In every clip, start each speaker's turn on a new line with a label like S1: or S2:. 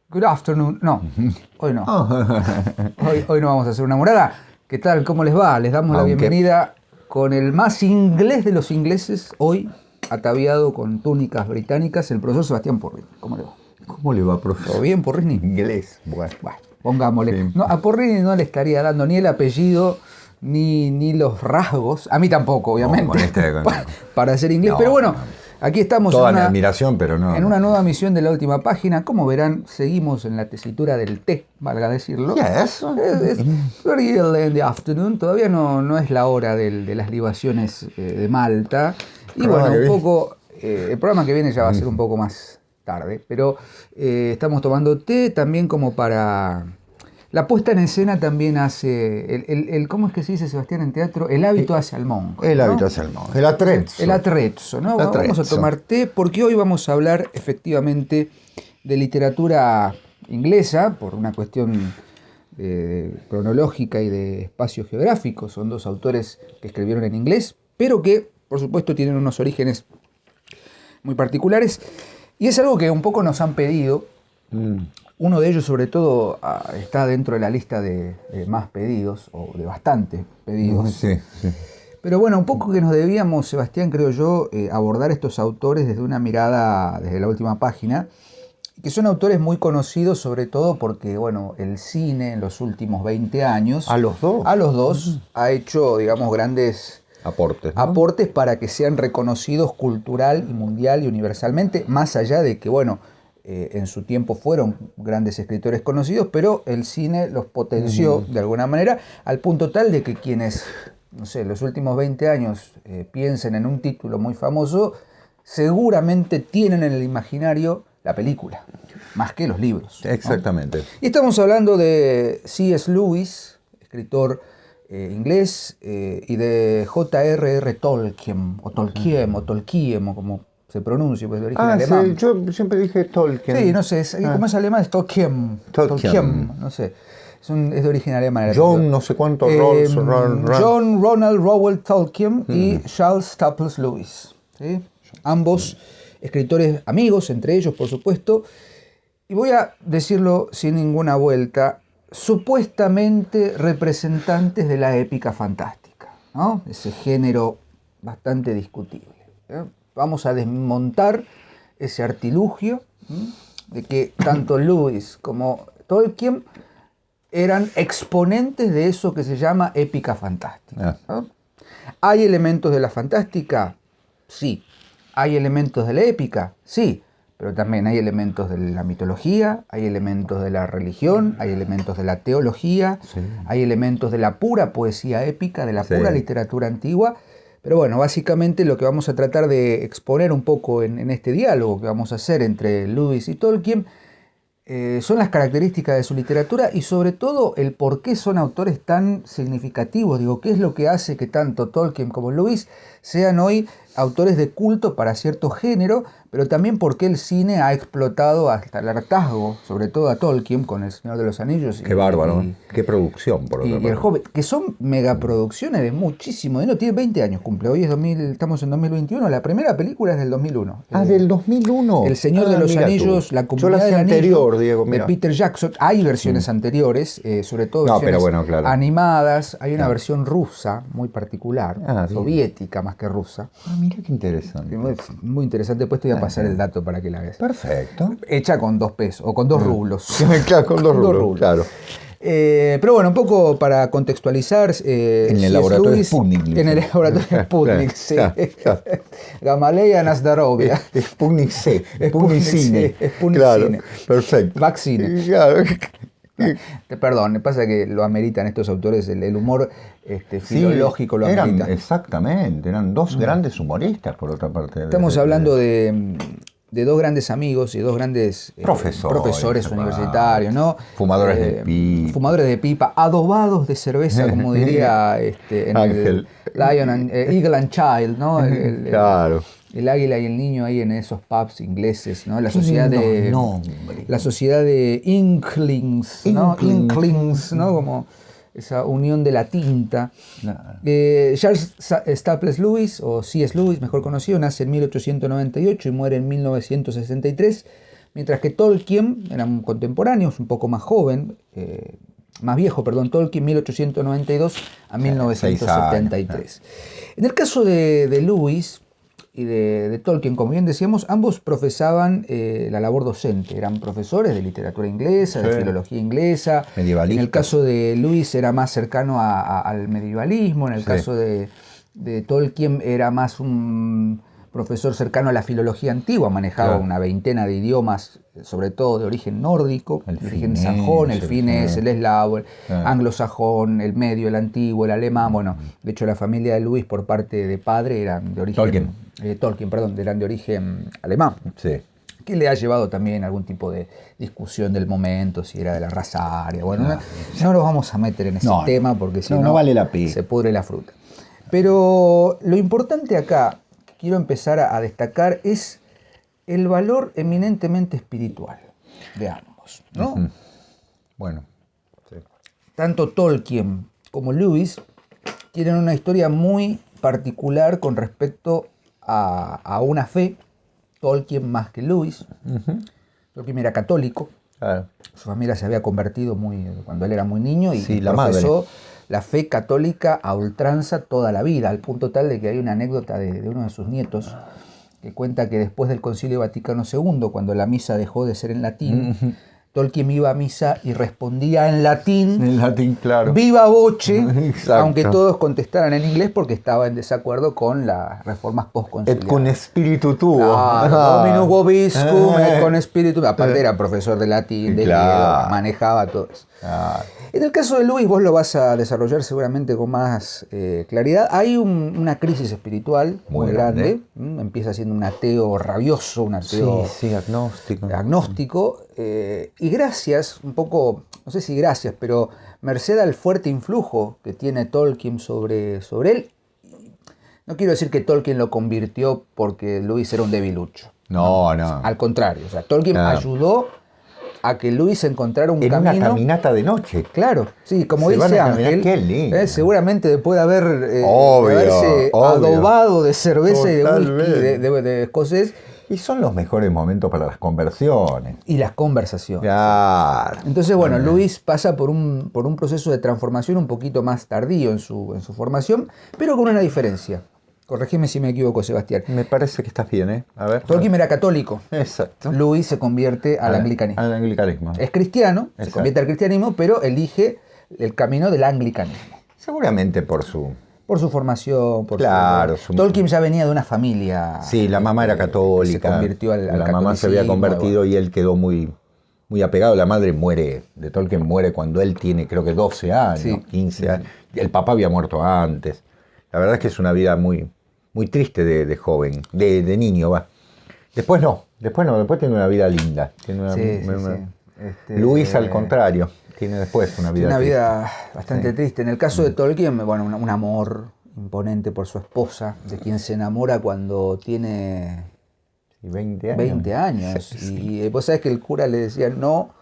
S1: Good afternoon. No, hoy no. Hoy no vamos a hacer una morada. ¿Qué tal? ¿Cómo les va? Les damos la bienvenida con el más inglés de los ingleses, hoy ataviado con túnicas británicas, el profesor Sebastián Porrini. ¿Cómo le va?
S2: ¿Cómo le va, profesor?
S1: ¿Todo bien, Porrini?
S2: Inglés.
S1: Bueno, pongámosle.
S2: Sí.
S1: No, a Porrini no le estaría dando ni el apellido ni los rasgos. A mí tampoco, obviamente.
S2: No,
S1: para ser inglés.
S2: No,
S1: pero bueno,
S2: no.
S1: Aquí estamos
S2: toda mi admiración, pero no.
S1: En una nueva misión de La Última Página. Como verán, seguimos en la tesitura del té, valga decirlo.
S2: Yes.
S1: Es very early in the afternoon. Todavía no es la hora de las libaciones de Malta. Y bueno, un poco. El programa que viene ya va a ser un poco más tarde. Pero estamos tomando té también como para. La puesta en escena también hace, ¿cómo es que se dice, Sebastián, en teatro? El hábito hace al monje.
S2: El hábito hace al monje. El atrezzo.
S1: El atrezzo, ¿no? Vamos a tomar té porque hoy vamos a hablar efectivamente de literatura inglesa, por una cuestión cronológica y de espacio geográfico. Son dos autores que escribieron en inglés, pero que, por supuesto, tienen unos orígenes muy particulares. Y es algo que un poco nos han pedido. Uno de ellos, sobre todo, está dentro de la lista de más pedidos, o de bastantes pedidos.
S2: Sí.
S1: Pero bueno, un poco que nos debíamos, Sebastián, creo yo, abordar estos autores desde una mirada, desde La Última Página, que son autores muy conocidos, sobre todo porque, bueno, el cine en los últimos 20 años...
S2: ¿A los dos?
S1: A los dos ha hecho, digamos, grandes...
S2: Aportes, ¿no?
S1: Aportes para que sean reconocidos cultural y mundial y universalmente, más allá de que, bueno... en su tiempo fueron grandes escritores conocidos, pero el cine los potenció de alguna manera, al punto tal de que quienes, no sé, los últimos 20 años piensen en un título muy famoso, seguramente tienen en el imaginario la película, más que los libros.
S2: Exactamente.
S1: ¿No? Y estamos hablando de C.S. Lewis, escritor inglés, y de J.R.R. Tolkien, o Tolkien, o como se pronuncia, pues de origen alemán.
S2: Sí, yo siempre dije Tolkien.
S1: Sí, no sé, como es alemán es Tolkien, no sé. Es de origen alemán.
S2: John, no sé cuánto,
S1: John Ronald Reuel Tolkien y Charles Staples Lewis. ¿Sí? Ambos escritores amigos, entre ellos, por supuesto. Y voy a decirlo sin ninguna vuelta, supuestamente representantes de la épica fantástica, ¿no? Ese género bastante discutible. Vamos a desmontar ese artilugio de que tanto Lewis como Tolkien eran exponentes de eso que se llama épica fantástica. ¿No? ¿Hay elementos de la fantástica? Sí. ¿Hay elementos de la épica? Sí. Pero también hay elementos de la mitología, hay elementos de la religión, hay elementos de la teología, hay elementos de la pura poesía épica, de la pura literatura antigua. Pero bueno, básicamente lo que vamos a tratar de exponer un poco en este diálogo que vamos a hacer entre Lewis y Tolkien son las características de su literatura y sobre todo el por qué son autores tan significativos. Digo, ¿qué es lo que hace que tanto Tolkien como Lewis sean hoy autores de culto para cierto género, pero también por qué el cine ha explotado hasta el hartazgo, sobre todo a Tolkien con El Señor de los Anillos?
S2: Qué bárbaro, qué producción, por otra parte.
S1: Y El Hobbit, que son megaproducciones de muchísimo dinero. Tiene 20 años, cumple. Hoy estamos en 2021. La primera película es del 2001.
S2: ¿Del 2001?
S1: El Señor de los Anillos, La Comunidad del
S2: anterior,
S1: Anillo,
S2: Diego,
S1: de Peter Jackson. Hay versiones anteriores, sobre todo versiones animadas. Hay una versión rusa muy particular, soviética más que rusa.
S2: Mira qué interesante.
S1: Muy interesante. Después te voy a pasar el dato para que la veas.
S2: Perfecto.
S1: Hecha con 2 pesos o con 2 rublos.
S2: Claro, con 2 rublos, claro.
S1: Pero bueno, un poco para contextualizar.
S2: En el laboratorio Sputnik.
S1: En el laboratorio Sputnik, sí. Gamaleya Nazdarovia.
S2: Sputnik C. Sputnik Cine.
S1: Sputnik
S2: claro,
S1: Cine.
S2: Perfecto.
S1: Vaccine.
S2: Claro.
S1: Perdón, me pasa que lo ameritan estos autores, el humor filológico lo amerita.
S2: Exactamente, eran dos grandes humoristas, por otra parte.
S1: Estamos hablando de 2 grandes amigos y 2 grandes profesores universitarios, ¿no?
S2: Fumadores de pipa.
S1: Fumadores de pipa, adobados de cerveza, como diría en
S2: Ángel.
S1: Eagle and Child, ¿no?
S2: Claro.
S1: El águila y el niño ahí en esos pubs ingleses, ¿no? La sociedad de Inklings, ¿no? Inklings, ¿no? Como esa unión de la tinta. Claro. Charles Staples Lewis, o C.S. Lewis, mejor conocido, nace en 1898 y muere en 1963. Mientras que Tolkien, eran contemporáneos, un poco más joven, más viejo, perdón, Tolkien 1892 a 1973. En el caso de Lewis y de Tolkien, como bien decíamos, ambos profesaban la labor docente, eran profesores de literatura inglesa, de filología inglesa. En el caso de Lewis era más cercano al medievalismo, en el caso de Tolkien era más un profesor cercano a la filología antigua, manejaba una veintena de idiomas, sobre todo de origen nórdico, de origen sajón, el finés, el eslavo, el anglosajón, el medio, el antiguo, el alemán. Bueno, de hecho la familia de Lewis por parte de padre eran de origen... eran de origen alemán.
S2: Sí.
S1: Que le ha llevado también algún tipo de discusión del momento, si era de la raza aria. Bueno, no nos vamos a meter en ese tema porque si no
S2: vale la pena.
S1: Se pudre la fruta. Pero lo importante acá, que quiero empezar a destacar, es el valor eminentemente espiritual de ambos, ¿no?
S2: Uh-huh. Bueno, sí.
S1: Tanto Tolkien como Lewis tienen una historia muy particular con respecto a una fe. Tolkien más que Lewis. Uh-huh. Tolkien era católico. Su familia se había convertido cuando él era muy niño y profesó la fe católica a ultranza toda la vida, al punto tal de que hay una anécdota de uno de sus nietos que cuenta que después del Concilio Vaticano II, cuando la misa dejó de ser en latín, uh-huh, Tolkien iba a misa y respondía en latín.
S2: En latín, claro.
S1: Viva voce, aunque todos contestaran en inglés porque estaba en desacuerdo con las reformas postconciliares.
S2: Et con espíritu tuo.
S1: Dominus vobiscum, et con espíritu. Aparte era profesor de latín, de griego, manejaba todo eso. En el caso de Lewis, vos lo vas a desarrollar seguramente con más claridad. Hay una crisis espiritual muy grande. Empieza siendo un ateo rabioso, un ateo agnóstico. Y gracias, un poco, no sé si gracias, pero merced al fuerte influjo que tiene Tolkien sobre él, no quiero decir que Tolkien lo convirtió porque Lewis era un debilucho.
S2: No.
S1: Al contrario, o sea, Tolkien ayudó a que Lewis encontrara un camino.
S2: En una caminata de noche.
S1: Claro, sí, como dice Ángel, seguramente después de haberse adobado de cerveza y de whisky de escocés.
S2: Y son los mejores momentos para las conversiones.
S1: Y las conversaciones.
S2: Claro.
S1: Entonces, bueno, Lewis pasa por un proceso de transformación un poquito más tardío en su formación, pero con una diferencia. Corregime si me equivoco, Sebastián.
S2: Me parece que estás bien, ¿eh? A ver.
S1: Tolkien era católico.
S2: Exacto.
S1: Lewis se convierte al anglicanismo.
S2: Al anglicanismo.
S1: Es cristiano, se convierte al cristianismo, pero elige el camino del anglicanismo.
S2: Seguramente por su
S1: formación,
S2: Tolkien
S1: ya venía de una familia.
S2: Sí, la mamá era católica.
S1: Se convirtió al
S2: La mamá se había convertido y él quedó muy apegado. La madre de Tolkien muere cuando él tiene, creo que 12 años, 15 años. El papá había muerto antes. La verdad es que es una vida muy triste de joven, de niño, va. Después tiene una vida linda. Lewis, al contrario, tiene después una vida
S1: bastante triste. En el caso de Tolkien, bueno, un amor imponente por su esposa, de quien se enamora cuando tiene 20 años. Y vos sabés que el cura le decía, no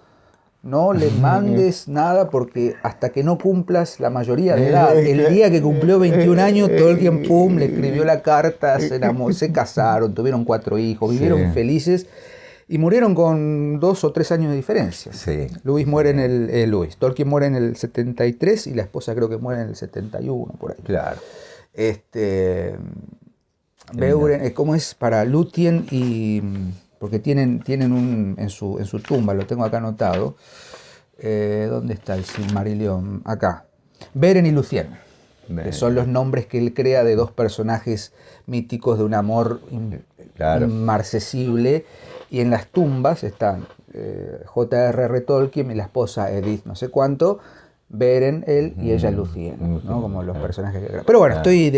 S1: le mandes nada porque hasta que no cumplas la mayoría de edad. El día que cumplió 21 años, Tolkien, le escribió la carta, se enamoró, se casaron, tuvieron 4 hijos, vivieron felices y murieron con 2 o 3 años de diferencia.
S2: Sí.
S1: Tolkien muere en el 73 y la esposa creo que muere en el 71, por ahí.
S2: Claro.
S1: Beuren, ¿cómo es? Para Lúthien y... porque tienen en su tumba, lo tengo acá anotado. ¿Dónde está el Silmarillion? Acá. Beren y Lúthien, que son los nombres que él crea de 2 personajes míticos de un amor inmarcesible. Y en las tumbas están J.R.R. Tolkien y la esposa Edith, no sé cuánto, Beren, él y ella Lúthien, ¿no? Como los personajes que crea. Pero bueno, estoy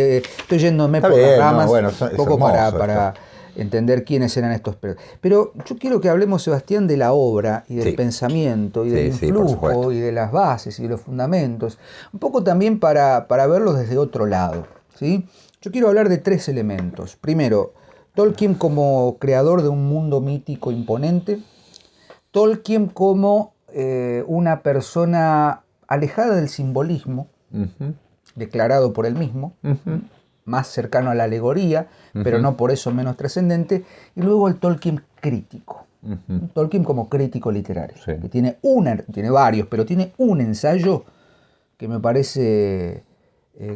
S1: yéndome por las ramas, un poco para entender quiénes eran estos. Pero yo quiero que hablemos, Sebastián, de la obra y del pensamiento y del influjo y de las bases y de los fundamentos. Un poco también para verlos desde otro lado, ¿sí? Yo quiero hablar de 3 elementos. Primero, Tolkien como creador de un mundo mítico imponente. Tolkien como una persona alejada del simbolismo, declarado por él mismo, más cercano a la alegoría, pero no por eso menos trascendente, y luego el Tolkien crítico. Tolkien como crítico literario,
S2: Sí.
S1: que tiene varios, pero tiene un ensayo que me parece,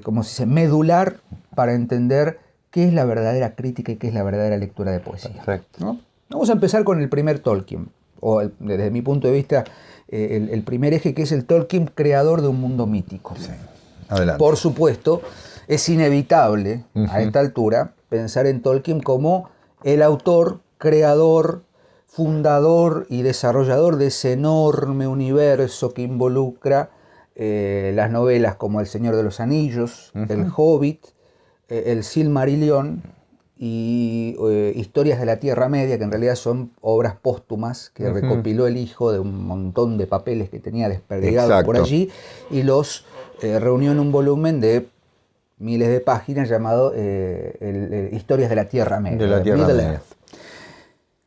S1: como se dice, medular para entender qué es la verdadera crítica y qué es la verdadera lectura de poesía.
S2: Perfecto.
S1: ¿No? Vamos a empezar con el primer Tolkien, o desde mi punto de vista, el primer eje, que es el Tolkien creador de un mundo mítico.
S2: Sí. Adelante.
S1: Por supuesto, es inevitable a esta altura pensar en Tolkien como el autor, creador, fundador y desarrollador de ese enorme universo que involucra las novelas como El Señor de los Anillos, El Hobbit, El Silmarillion y Historias de la Tierra Media, que en realidad son obras póstumas que recopiló el hijo de un montón de papeles que tenía desperdigados por allí y los reunió en un volumen de miles de páginas llamado Historias de la Tierra Media.
S2: De la Tierra Media.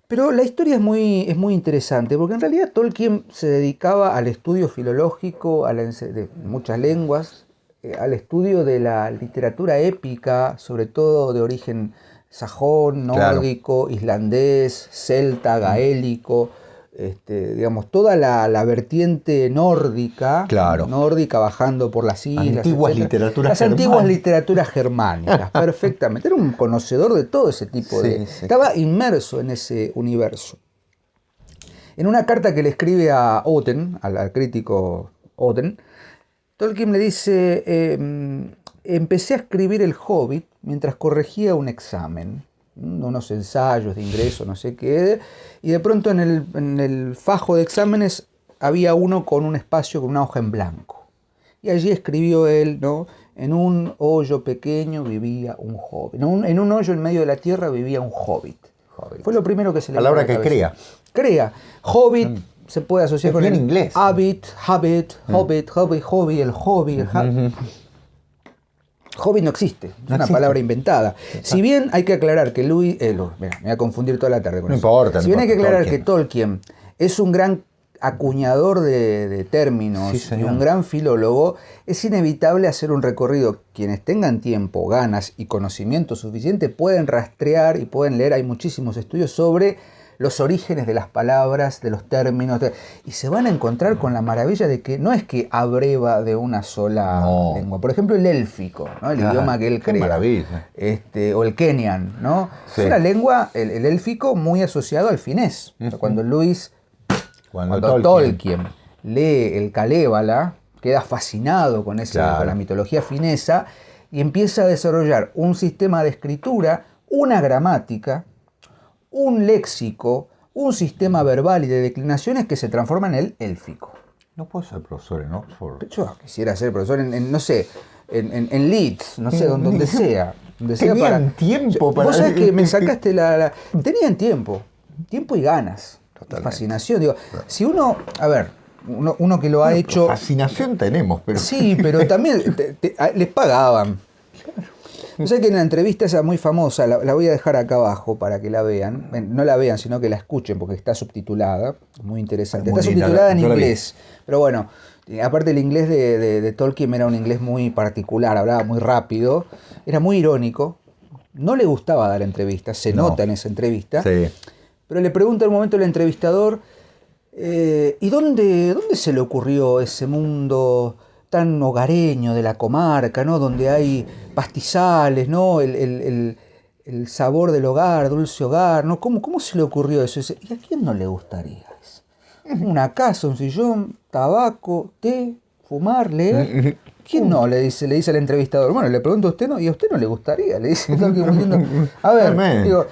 S1: Pero la historia es muy interesante, porque en realidad Tolkien se dedicaba al estudio filológico, de muchas lenguas, al estudio de la literatura épica, sobre todo de origen sajón, nórdico, islandés, celta, gaélico, digamos, toda la vertiente nórdica, nórdica bajando por las islas, las antiguas literaturas germánicas, perfectamente. Era un conocedor de todo ese tipo estaba inmerso en ese universo. En una carta que le escribe a Oden, al crítico Oden, Tolkien le dice: empecé a escribir El Hobbit mientras corregía un examen, unos ensayos de ingreso, no sé qué, y de pronto en el fajo de exámenes había uno con un espacio, con una hoja en blanco. Y allí escribió él, ¿no? En un hoyo pequeño vivía un hobbit. En un hoyo en medio de la tierra vivía un hobbit. Fue lo primero que se le
S2: palabra que crea.
S1: Crea. Hobbit se puede asociar con el
S2: inglés.
S1: Hobbit, el hobby, Hobbit no existe, es una palabra inventada. Si bien hay que aclarar que Lewis... me voy a confundir toda la tarde con eso.
S2: Importa.
S1: Si bien hay que aclarar que Tolkien es un gran acuñador de términos y un gran filólogo, es inevitable hacer un recorrido. Quienes tengan tiempo, ganas y conocimiento suficiente pueden rastrear y pueden leer. Hay muchísimos estudios sobre los orígenes de las palabras, de los términos, y se van a encontrar con la maravilla de que no es que abreva de una sola lengua. Por ejemplo, el élfico, ¿no? El idioma que él crea.
S2: Maravilla.
S1: O el kenian, ¿no? Sí. Es una lengua, el élfico, muy asociado al finés. Cuando Tolkien lee el Kalevala, queda fascinado con la mitología finesa y empieza a desarrollar un sistema de escritura, una gramática, un léxico, un sistema verbal y de declinaciones que se transforma en el élfico.
S2: No puedo ser profesor en Oxford.
S1: Yo quisiera ser profesor no sé, en Leeds, no sé, donde sea.
S2: Tenían tiempo para...
S1: Vos sabés que me sacaste Tenían tiempo y ganas. Totalmente. Fascinación. Digo, si uno que lo ha hecho...
S2: Fascinación tenemos, pero...
S1: Sí, pero también les pagaban. No sé que en la entrevista esa muy famosa, la voy a dejar acá abajo para que la vean. No la vean, sino que la escuchen porque está subtitulada. Muy interesante. Está subtitulada en inglés. Pero bueno, aparte el inglés de Tolkien era un inglés muy particular, hablaba muy rápido, era muy irónico. No le gustaba dar entrevistas, se nota en esa entrevista.
S2: Sí.
S1: Pero le pregunta en un momento el entrevistador, ¿y dónde se le ocurrió ese mundo tan hogareño de la comarca, ¿no? Donde hay pastizales, ¿no? El sabor del hogar, dulce hogar, ¿no? ¿Cómo se le ocurrió eso? ¿Y a quién no le gustaría eso? Una casa, un sillón, tabaco, té, fumar, leer. ¿Quién no? Le dice al entrevistador. Bueno, le pregunto a usted, ¿no? ¿Y a usted no le gustaría? Le dice, a ver, digo,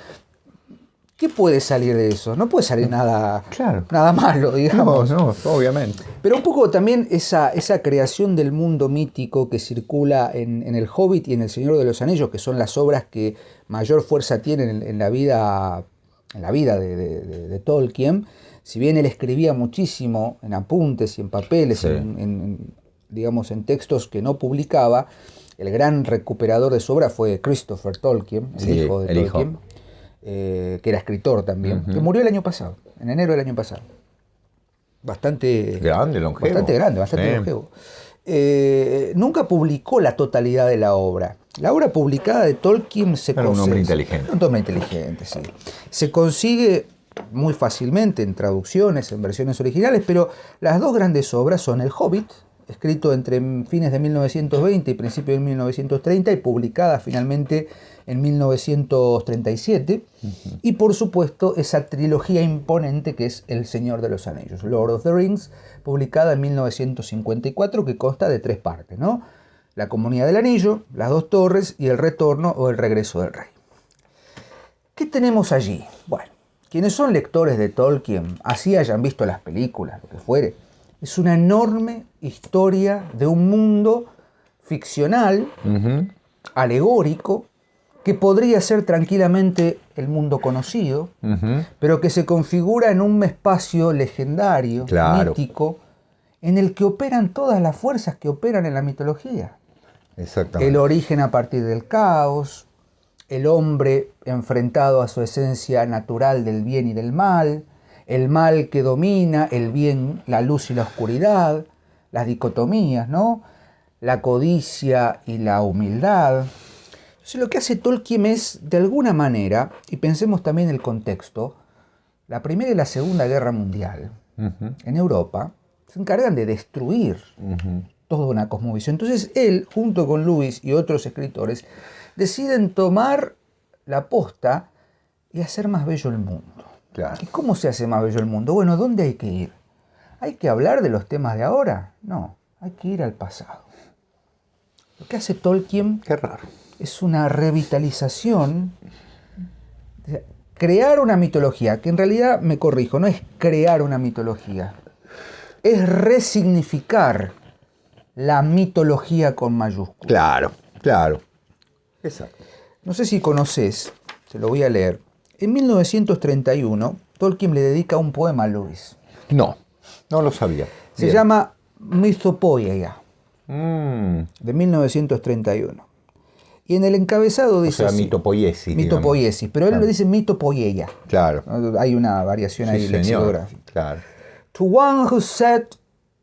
S1: ¿qué puede salir de eso? No puede salir nada malo, digamos.
S2: No, obviamente.
S1: Pero un poco también esa creación del mundo mítico que circula en El Hobbit y en El Señor de los Anillos, que son las obras que mayor fuerza tienen en la vida de Tolkien. Si bien él escribía muchísimo en apuntes y en papeles, digamos, en textos que no publicaba, el gran recuperador de su obra fue Christopher Tolkien, el hijo de Tolkien. Que era escritor también, que murió el año pasado, en enero del año pasado. Bastante longevo. Nunca publicó la totalidad de la obra. La obra publicada de Tolkien
S2: Era un hombre inteligente.
S1: Un hombre inteligente, sí. Se consigue muy fácilmente en traducciones, en versiones originales, pero las dos grandes obras son El Hobbit, escrito entre fines de 1920 y principios de 1930 y publicada finalmente en 1937, y por supuesto esa trilogía imponente que es El Señor de los Anillos, Lord of the Rings, publicada en 1954, que consta de 3 partes, ¿no? La Comunidad del Anillo, Las Dos Torres y El Retorno o El Regreso del Rey. ¿Qué tenemos allí? Bueno, quienes son lectores de Tolkien, así hayan visto las películas, lo que fuere, es una enorme historia de un mundo ficcional, alegórico, que podría ser tranquilamente el mundo conocido, pero que se configura en un espacio legendario, mítico, en el que operan todas las fuerzas que operan en la mitología.
S2: Exactamente.
S1: El origen a partir del caos, el hombre enfrentado a su esencia natural del bien y del mal, el mal que domina, el bien, la luz y la oscuridad, las dicotomías, ¿no? La codicia y la humildad. Entonces, lo que hace Tolkien es, de alguna manera, y pensemos también en el contexto, la Primera y la Segunda Guerra Mundial, en Europa, se encargan de destruir toda una cosmovisión. Entonces él, junto con Lewis y otros escritores, deciden tomar la posta y hacer más bello el mundo.
S2: Claro.
S1: ¿Y cómo se hace más bello el mundo? Bueno, ¿dónde hay que ir? ¿Hay que hablar de los temas de ahora? No, hay que ir al pasado. Lo que hace Tolkien
S2: Qué raro.
S1: es una revitalización, crear una mitología, que en realidad, me corrijo, no es crear una mitología, es resignificar la mitología con mayúsculas.
S2: Claro, claro. Exacto.
S1: No sé si conoces, se lo voy a leer. En 1931, Tolkien le dedica un poema a Lewis.
S2: No lo sabía.
S1: Se llama Mythopoeia, de 1931. Y en el encabezado dice...
S2: O sea, mitopoiesis.
S1: Mitopoiesis, pero él lo dice Mythopoeia.
S2: Claro.
S1: Hay una variación ahí lexicográfica.
S2: Claro.
S1: To one who said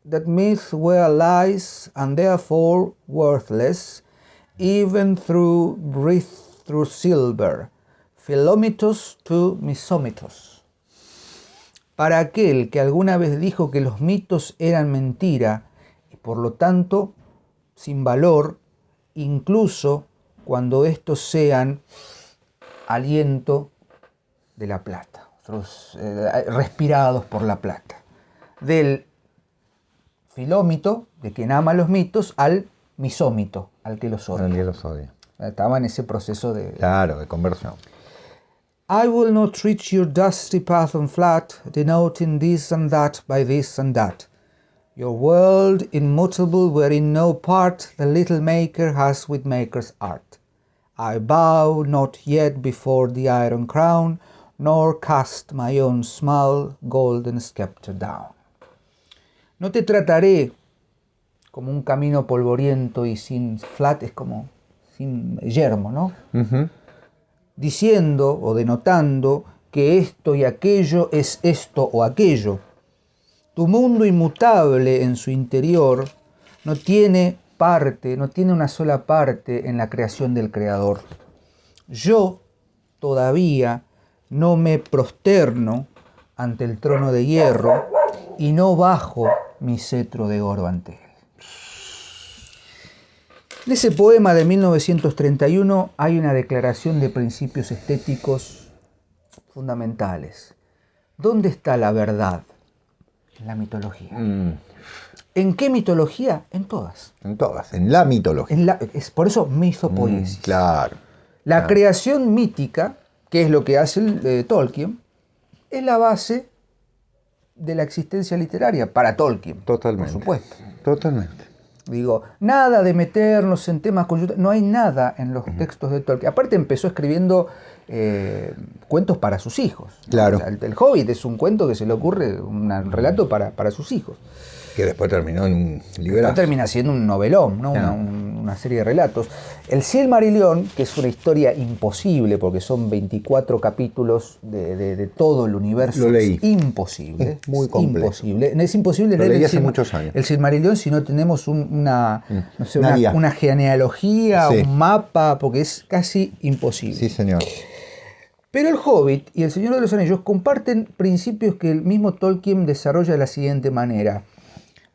S1: that myths were lies and therefore worthless, even through breath through silver, Philomitos to Misomitos. Para aquel que alguna vez dijo que los mitos eran mentira y por lo tanto sin valor, incluso cuando estos sean aliento de la plata, respirados por la plata. Del filómito, de quien ama los mitos, al misómito, al que los odia.
S2: Al que los odia.
S1: Estaba en ese proceso de...
S2: Claro, de conversión.
S1: I will not treat your dusty path and flat, denoting this and that by this and that. Your world immutable wherein no part the little maker has with maker's art. I bow not yet before the iron crown, nor cast my own small golden scepter down. No te trataré como un camino polvoriento y sin flat, es como sin yermo, ¿no? Diciendo o denotando que esto y aquello es esto o aquello. Tu mundo inmutable en su interior no tiene parte, no tiene una sola parte en la creación del Creador. Yo todavía no me prosterno ante el trono de hierro y no bajo mi cetro de oro ante él. En ese poema de 1931 hay una declaración de principios estéticos fundamentales. ¿Dónde está la verdad? En la mitología. ¿En qué mitología? En todas.
S2: En todas, en la mitología.
S1: Es por eso Mythopoiesis.
S2: Claro.
S1: La creación mítica, que es lo que hace Tolkien, es la base de la existencia literaria para Tolkien.
S2: Totalmente.
S1: Por supuesto.
S2: Totalmente.
S1: Digo, nada de meternos en temas conjuntos, no hay nada en los textos de Tolkien. Aparte empezó escribiendo cuentos para sus hijos.
S2: Claro.
S1: O sea, el Hobbit es un cuento que se le ocurre, un relato para sus hijos.
S2: Que después terminó en un librazo.
S1: Después termina siendo un novelón, ¿no?
S2: Claro.
S1: Una serie de relatos. El Silmarillion, que es una historia imposible, porque son 24 capítulos de todo el universo.
S2: Lo leí.
S1: Es imposible.
S2: Es muy complejo.
S1: Imposible. Es imposible
S2: Lo
S1: leer
S2: leí hace muchos años.
S1: el Silmarillion si no tenemos una
S2: guía.
S1: Una genealogía,
S2: Sí.
S1: un mapa, porque es casi imposible.
S2: Sí, señor.
S1: Pero el Hobbit y el Señor de los Anillos comparten principios que el mismo Tolkien desarrolla de la siguiente manera.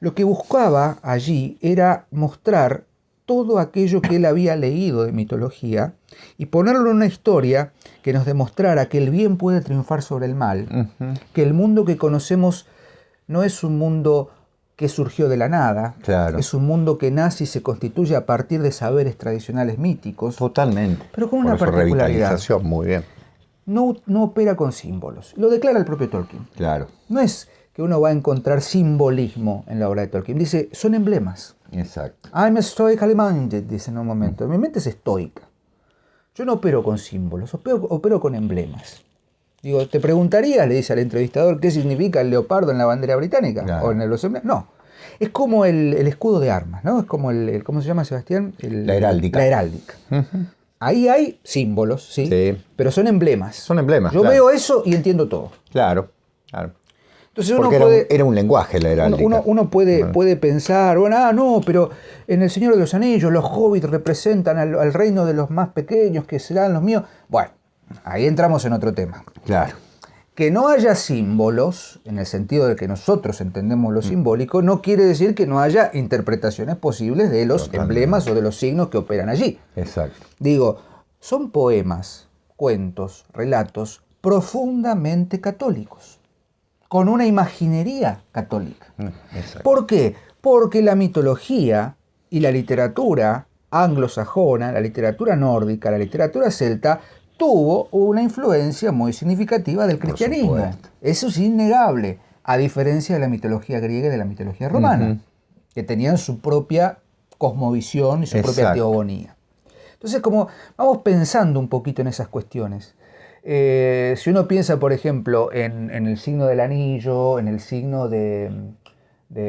S1: Lo que buscaba allí era mostrar todo aquello que él había leído de mitología y ponerlo en una historia que nos demostrara que el bien puede triunfar sobre el mal, que el mundo que conocemos no es un mundo que surgió de la nada,
S2: Claro.
S1: es un mundo que nace y se constituye a partir de saberes tradicionales míticos.
S2: Totalmente.
S1: Pero con
S2: Por
S1: una
S2: eso
S1: particularidad.
S2: revitalización, muy bien.
S1: No opera con símbolos. Lo declara el propio Tolkien.
S2: Claro.
S1: No es que uno va a encontrar simbolismo en la obra de Tolkien. Dice, son emblemas.
S2: Exacto.
S1: I'm stoically minded, dice en un momento. Mi mente es estoica. Yo no opero con símbolos, opero con emblemas. Digo, ¿te preguntarías, le dice al entrevistador, qué significa el leopardo en la bandera británica?
S2: Claro.
S1: ¿O en los emblemas? No. Es como el escudo de armas, ¿no? Es como ¿cómo se llama, Sebastián?
S2: La heráldica.
S1: La heráldica. Ahí hay símbolos, ¿sí?
S2: Sí.
S1: Pero son emblemas.
S2: Son emblemas,
S1: Yo
S2: claro.
S1: veo eso y entiendo todo.
S2: Claro, claro.
S1: Entonces
S2: Porque
S1: uno puede...
S2: era un lenguaje la heráldica.
S1: Uno puede pensar, bueno, no, pero en El Señor de los Anillos los hobbits representan al reino de los más pequeños, que serán los míos. Bueno, ahí entramos en otro tema.
S2: Claro.
S1: Que no haya símbolos, en el sentido de que nosotros entendemos lo simbólico, no quiere decir que no haya interpretaciones posibles de los emblemas o de los signos que operan allí.
S2: Exacto.
S1: Digo, son poemas, cuentos, relatos profundamente católicos, con una imaginería católica.
S2: Exacto.
S1: ¿Por qué? Porque la mitología y la literatura anglosajona, la literatura nórdica, la literatura celta, tuvo una influencia muy significativa del cristianismo.
S2: supuesto.
S1: Eso es innegable, a diferencia de la mitología griega y de la mitología romana, que tenían su propia cosmovisión y su propia
S2: Exacto.
S1: teogonía. Entonces, como vamos pensando un poquito en esas cuestiones. Si uno piensa, por ejemplo, en el signo del anillo, en el signo de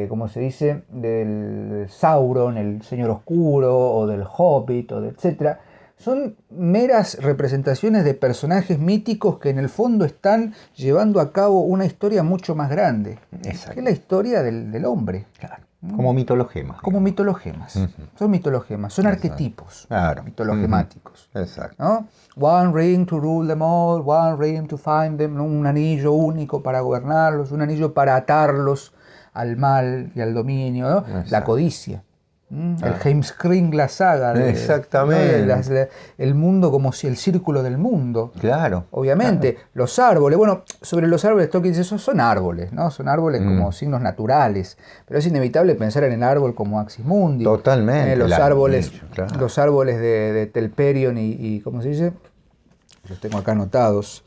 S1: ¿cómo se dice?, del Sauron, el Señor Oscuro, o del Hobbit, o de etcétera, son meras representaciones de personajes míticos que en el fondo están llevando a cabo una historia mucho más grande,
S2: Exacto.
S1: que es la historia del hombre.
S2: Claro. Como mitologemas.
S1: Como mitologemas. Son mitologemas, son arquetipos
S2: Claro.
S1: mitologemáticos.
S2: Exacto.
S1: ¿No? One ring to rule them all, one ring to find them, ¿no? Un anillo único para gobernarlos, un anillo para atarlos al mal y al dominio, ¿no? La codicia. El Heimskringla saga.
S2: Exactamente.
S1: ¿no? El mundo como si el círculo del mundo.
S2: Claro.
S1: Obviamente,
S2: Claro.
S1: Los árboles, bueno, sobre los árboles Tolkien dice, esos son árboles, ¿no? Son árboles como signos naturales, pero es inevitable pensar en el árbol como Axis Mundi.
S2: Totalmente.
S1: Los árboles,
S2: claro.
S1: los árboles de Telperion y ¿cómo se dice? Los tengo acá anotados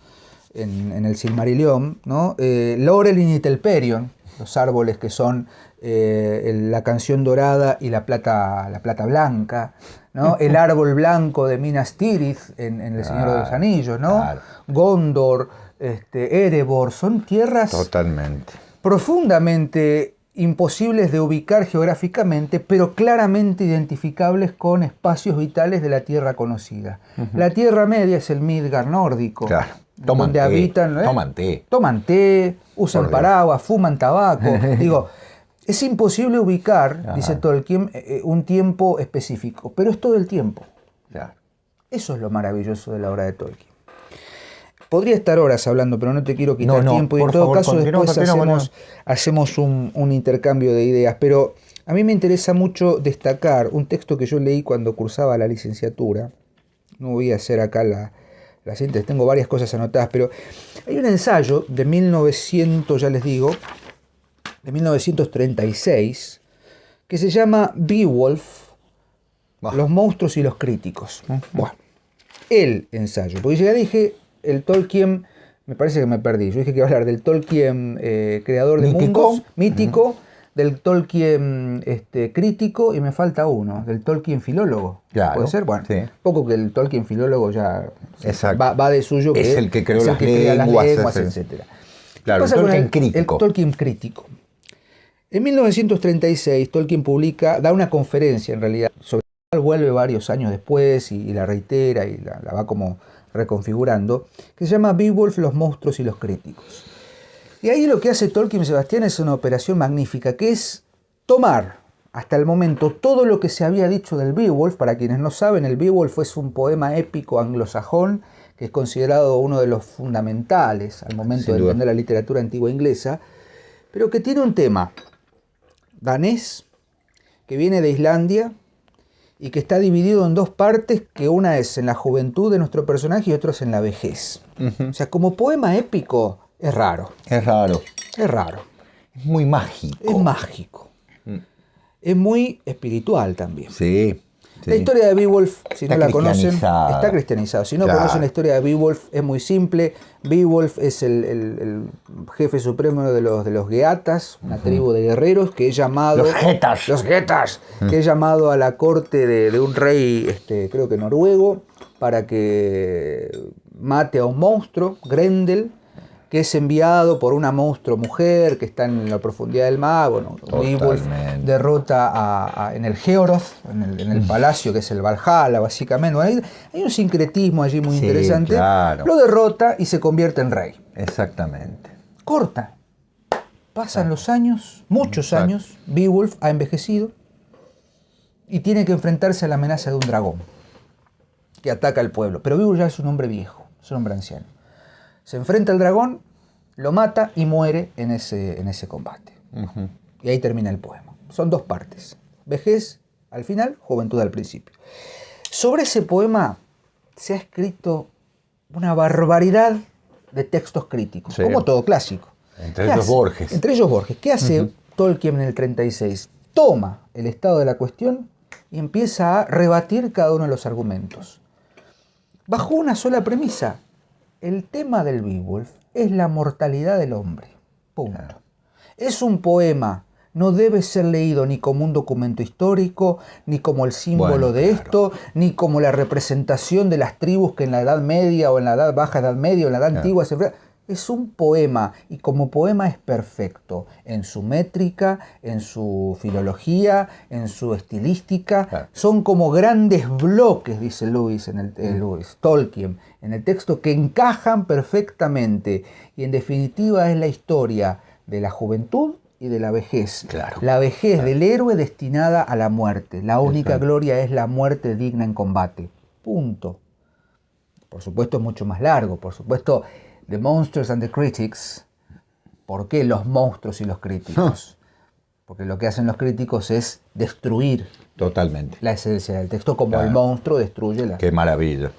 S1: en el Silmarillion, ¿no? Lorelin y Telperion, los árboles que son la canción dorada y la plata blanca, ¿no? El árbol blanco de Minas Tirith en El Señor de los Anillos, ¿no?
S2: Claro.
S1: Gondor, Erebor, son tierras
S2: Totalmente.
S1: profundamente imposibles de ubicar geográficamente, pero claramente identificables con espacios vitales de la tierra conocida. La Tierra Media es el Midgard nórdico,
S2: Claro. Toman
S1: donde
S2: té,
S1: habitan,
S2: toman té.
S1: Usan
S2: Por Dios.
S1: paraguas, fuman tabaco. Digo, es imposible ubicar, dice Tolkien, un tiempo específico, pero es todo el tiempo.
S2: Claro.
S1: Eso es lo maravilloso de la obra de Tolkien. Podría estar horas hablando, pero no te quiero quitar tiempo. Y en todo caso, después hacemos un intercambio de ideas. Pero a mí me interesa mucho destacar un texto que yo leí cuando cursaba la licenciatura. No voy a hacer acá la síntesis, tengo varias cosas anotadas, pero hay un ensayo de 1900, ya les digo, de 1936, que se llama Beowulf, los monstruos y los críticos. Bueno, el ensayo, porque ya dije, el Tolkien, me parece que me perdí, yo dije que iba a hablar del Tolkien creador de mundos, mítico, del Tolkien crítico, y me falta uno, del Tolkien filólogo.
S2: Claro,
S1: ¿puede ser? Bueno,
S2: sí.
S1: poco que el Tolkien filólogo ya
S2: Exacto.
S1: va de suyo,
S2: es el que creó las lenguas,
S1: etc.
S2: Claro, el Tolkien crítico.
S1: El Tolkien crítico. En 1936, Tolkien da una conferencia, en realidad, sobre la cual vuelve varios años después y la reitera y la va como reconfigurando, que se llama Beowulf, los monstruos y los críticos. Y ahí lo que hace Tolkien, Sebastián, es una operación magnífica, que es tomar hasta el momento todo lo que se había dicho del Beowulf. Para quienes no saben, el Beowulf es un poema épico anglosajón que es considerado uno de los fundamentales al momento de entender la literatura antigua inglesa, pero que tiene un tema danés, que viene de Islandia y que está dividido en dos partes, que una es en la juventud de nuestro personaje y otra es en la vejez. O sea, como poema épico es raro.
S2: Es raro.
S1: Es raro.
S2: Es muy mágico.
S1: Es mágico. Es muy espiritual también.
S2: Sí.
S1: La historia de Beowulf, si no la conocen, está cristianizada. Si no conocen la historia de Beowulf, es muy simple. Beowulf es el jefe supremo de los Geatas, una tribu de guerreros que es llamado...
S2: Los
S1: Getas. Que es llamado a la corte de un rey, creo que noruego, para que mate a un monstruo, Grendel, que es enviado por una monstruo mujer que está en la profundidad del mar. Bueno, Beowulf derrota en el Georoth, en el palacio que es el Valhalla, básicamente. Bueno, hay un sincretismo allí muy interesante.
S2: Claro.
S1: Lo derrota y se convierte en rey.
S2: Exactamente.
S1: Corta. Pasan los años, muchos años. Beowulf ha envejecido y tiene que enfrentarse a la amenaza de un dragón que ataca al pueblo. Pero Beowulf ya es un hombre viejo, es un hombre anciano. Se enfrenta al dragón, lo mata y muere en ese combate. Y ahí termina el poema. Son dos partes. Vejez al final, juventud al principio. Sobre ese poema se ha escrito una barbaridad de textos críticos, como todo clásico.
S2: Entre ellos Borges.
S1: Entre ellos Borges. ¿Qué hace Tolkien en el 36? Toma el estado de la cuestión y empieza a rebatir cada uno de los argumentos. Bajo una sola premisa. El tema del Beowulf es la mortalidad del hombre. Punto. Es un poema. No debe ser leído ni como un documento histórico, ni como el símbolo de esto, ni como la representación de las tribus que en la Edad Media o en la Edad Baja Edad Media o en la Edad Antigua se enfrentan. Es un poema y como poema es perfecto en su métrica, en su filología, en su estilística. Son como grandes bloques, dice Tolkien, en el texto que encajan perfectamente. Y en definitiva es la historia de la juventud y de la vejez. La vejez del héroe destinada a la muerte. La única gloria es la muerte digna en combate. Punto. Por supuesto es mucho más largo, por supuesto... The Monsters and the Critics. ¿Por qué los monstruos y los críticos? Porque lo que hacen los críticos es destruir la esencia del texto, como el monstruo destruye la...
S2: ¡Qué maravilla!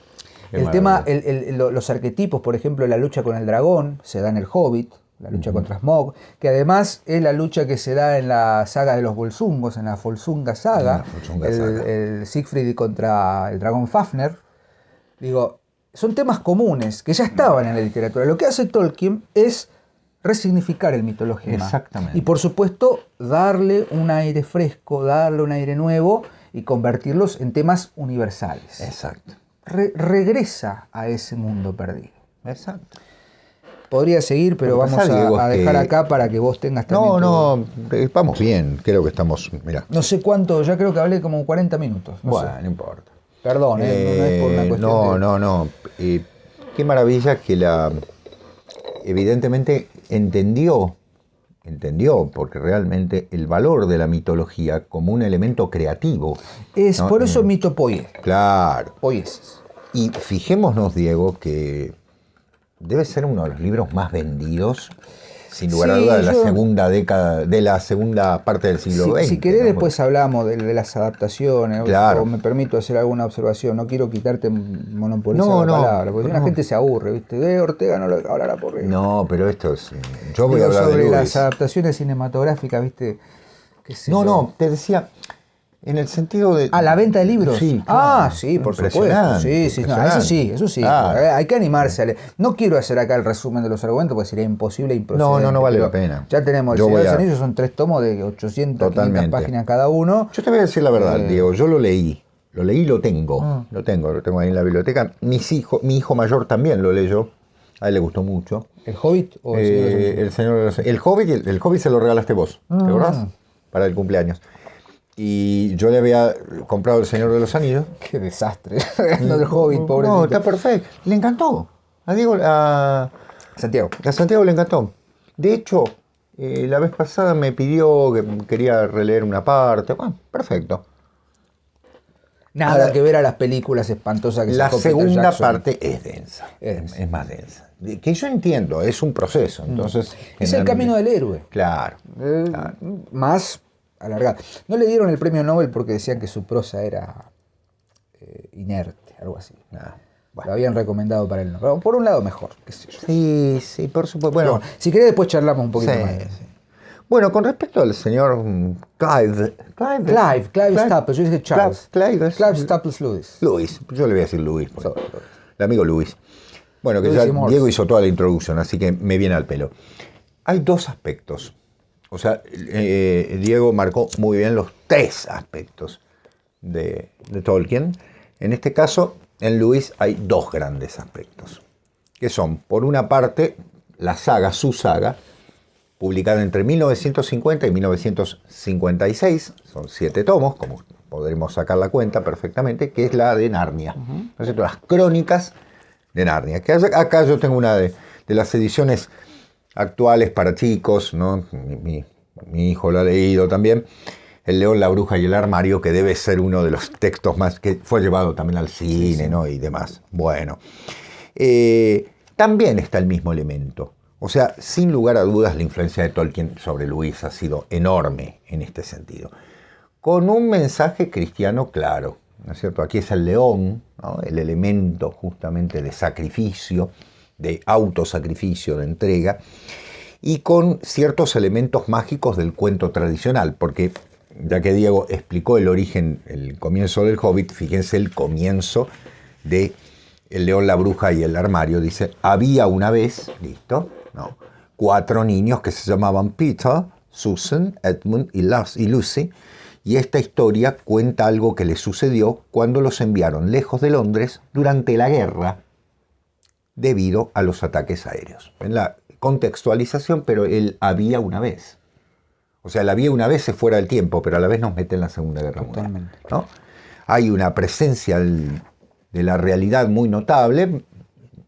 S1: Los arquetipos, por ejemplo, la lucha con el dragón, se da en el Hobbit, la lucha contra Smaug, que además es la lucha que se da en la saga de los Volsungos, en la Volsunga saga, el Siegfried contra el dragón Fafner. Digo... Son temas comunes que ya estaban en la literatura. Lo que hace Tolkien es resignificar el mito, los gemas.
S2: Exactamente.
S1: Y por supuesto, darle un aire fresco, darle un aire nuevo y convertirlos en temas universales.
S2: Exacto.
S1: Regresa a ese mundo perdido.
S2: Exacto.
S1: Podría seguir, pero vamos a dejar acá para que vos tengas también...
S2: No, vamos bien. Creo que estamos... Mirá.
S1: No sé cuánto, ya creo que hablé como 40 minutos.
S2: No sé. No importa.
S1: Perdón, no es por una cuestión
S2: No. Qué maravilla que evidentemente entendió, porque realmente el valor de la mitología como un elemento creativo.
S1: Es, ¿no? Por eso mitopoie.
S2: Claro.
S1: Poiesis.
S2: Y fijémonos, Diego, que debe ser uno de los libros más vendidos, sin lugar a dudas, de la segunda década, de la segunda parte del siglo XX.
S1: Si querés, después hablamos de las adaptaciones,
S2: claro.
S1: O me permito hacer alguna observación. No quiero quitarte monopolizar la palabra, porque si la gente se aburre, ¿viste? Ortega no lo hablará por...
S2: No, pero esto es... Yo voy a hablar
S1: sobre
S2: de
S1: las adaptaciones cinematográficas, ¿viste?
S2: No, te decía... En el sentido de...
S1: ¿La venta de libros?
S2: Sí, claro.
S1: Sí, por supuesto. Sí, no, eso sí. Hay que animarse a leer. No quiero hacer acá el resumen de los argumentos porque sería imposible e improcedente.
S2: No vale la pena.
S1: Ya tenemos El Señor de los Anillos, son 3 tomos de 800, 500 páginas cada uno.
S2: Yo te voy a decir la verdad, Diego, yo lo leí y lo tengo. Lo tengo ahí en la biblioteca. Mi hijo mayor también lo leyó. A él le gustó mucho.
S1: ¿El Hobbit o el
S2: Señor de los Anillos? El Hobbit se lo regalaste vos, ¿te acordás? Para el cumpleaños. Y yo le había comprado El Señor de los Anillos.
S1: Qué desastre. Lo del Hobbit, pobre.
S2: No, está perfecto. Le encantó. A
S1: Santiago.
S2: A Santiago le encantó. De hecho, la vez pasada me pidió que quería releer una parte. Bueno, perfecto.
S1: Nada que ver a las películas espantosas que se
S2: La
S1: copian de
S2: segunda
S1: Jackson.
S2: parte es densa, es más densa. Que yo entiendo, es un proceso, entonces...
S1: Es el camino del héroe.
S2: Claro.
S1: Más alargado. No le dieron el premio Nobel porque decían que su prosa era inerte, algo así. Bueno. Lo habían recomendado para el Nobel. Pero por un lado mejor, qué sé yo.
S2: Sí, por supuesto. Bueno,
S1: si querés después charlamos un poquito más.
S2: Sí. Bueno, con respecto al señor Clive
S1: Staples, yo dije Charles.
S2: Clive
S1: Staples Lewis.
S2: Luis, yo le voy a decir Luis. El amigo Luis. Bueno, que ya Diego hizo toda la introducción, así que me viene al pelo. Hay dos aspectos. O sea, Diego marcó muy bien los tres aspectos de Tolkien. En este caso, en Lewis hay dos grandes aspectos. Que son, por una parte, su saga, publicada entre 1950 y 1956, son 7 tomos, como podremos sacar la cuenta perfectamente, que es la de Narnia. ¿No es cierto? Las crónicas de Narnia. Que acá yo tengo una de las ediciones actuales para chicos, ¿no? Mi hijo lo ha leído también, El León, la Bruja y el Armario, que debe ser uno de los textos más, que fue llevado también al cine, sí. ¿No? Y demás. Bueno, también está el mismo elemento. O sea, sin lugar a dudas, la influencia de Tolkien sobre Lewis ha sido enorme en este sentido. Con un mensaje cristiano claro, ¿no es cierto? Aquí es el león, ¿no? El elemento justamente de sacrificio, de autosacrificio, de entrega, y con ciertos elementos mágicos del cuento tradicional, porque ya que Diego explicó el origen, el comienzo del Hobbit, fíjense el comienzo de El León, la Bruja y el Armario, dice, había una vez, listo, ¿no? 4 niños que se llamaban Peter, Susan, Edmund y Lucy, y esta historia cuenta algo que les sucedió cuando los enviaron lejos de Londres durante la guerra debido a los ataques aéreos. En la contextualización, pero el había una vez. O sea, el había una vez es fuera del tiempo, pero a la vez nos mete en la Segunda Guerra Mundial, ¿no? Hay una presencia de la realidad muy notable.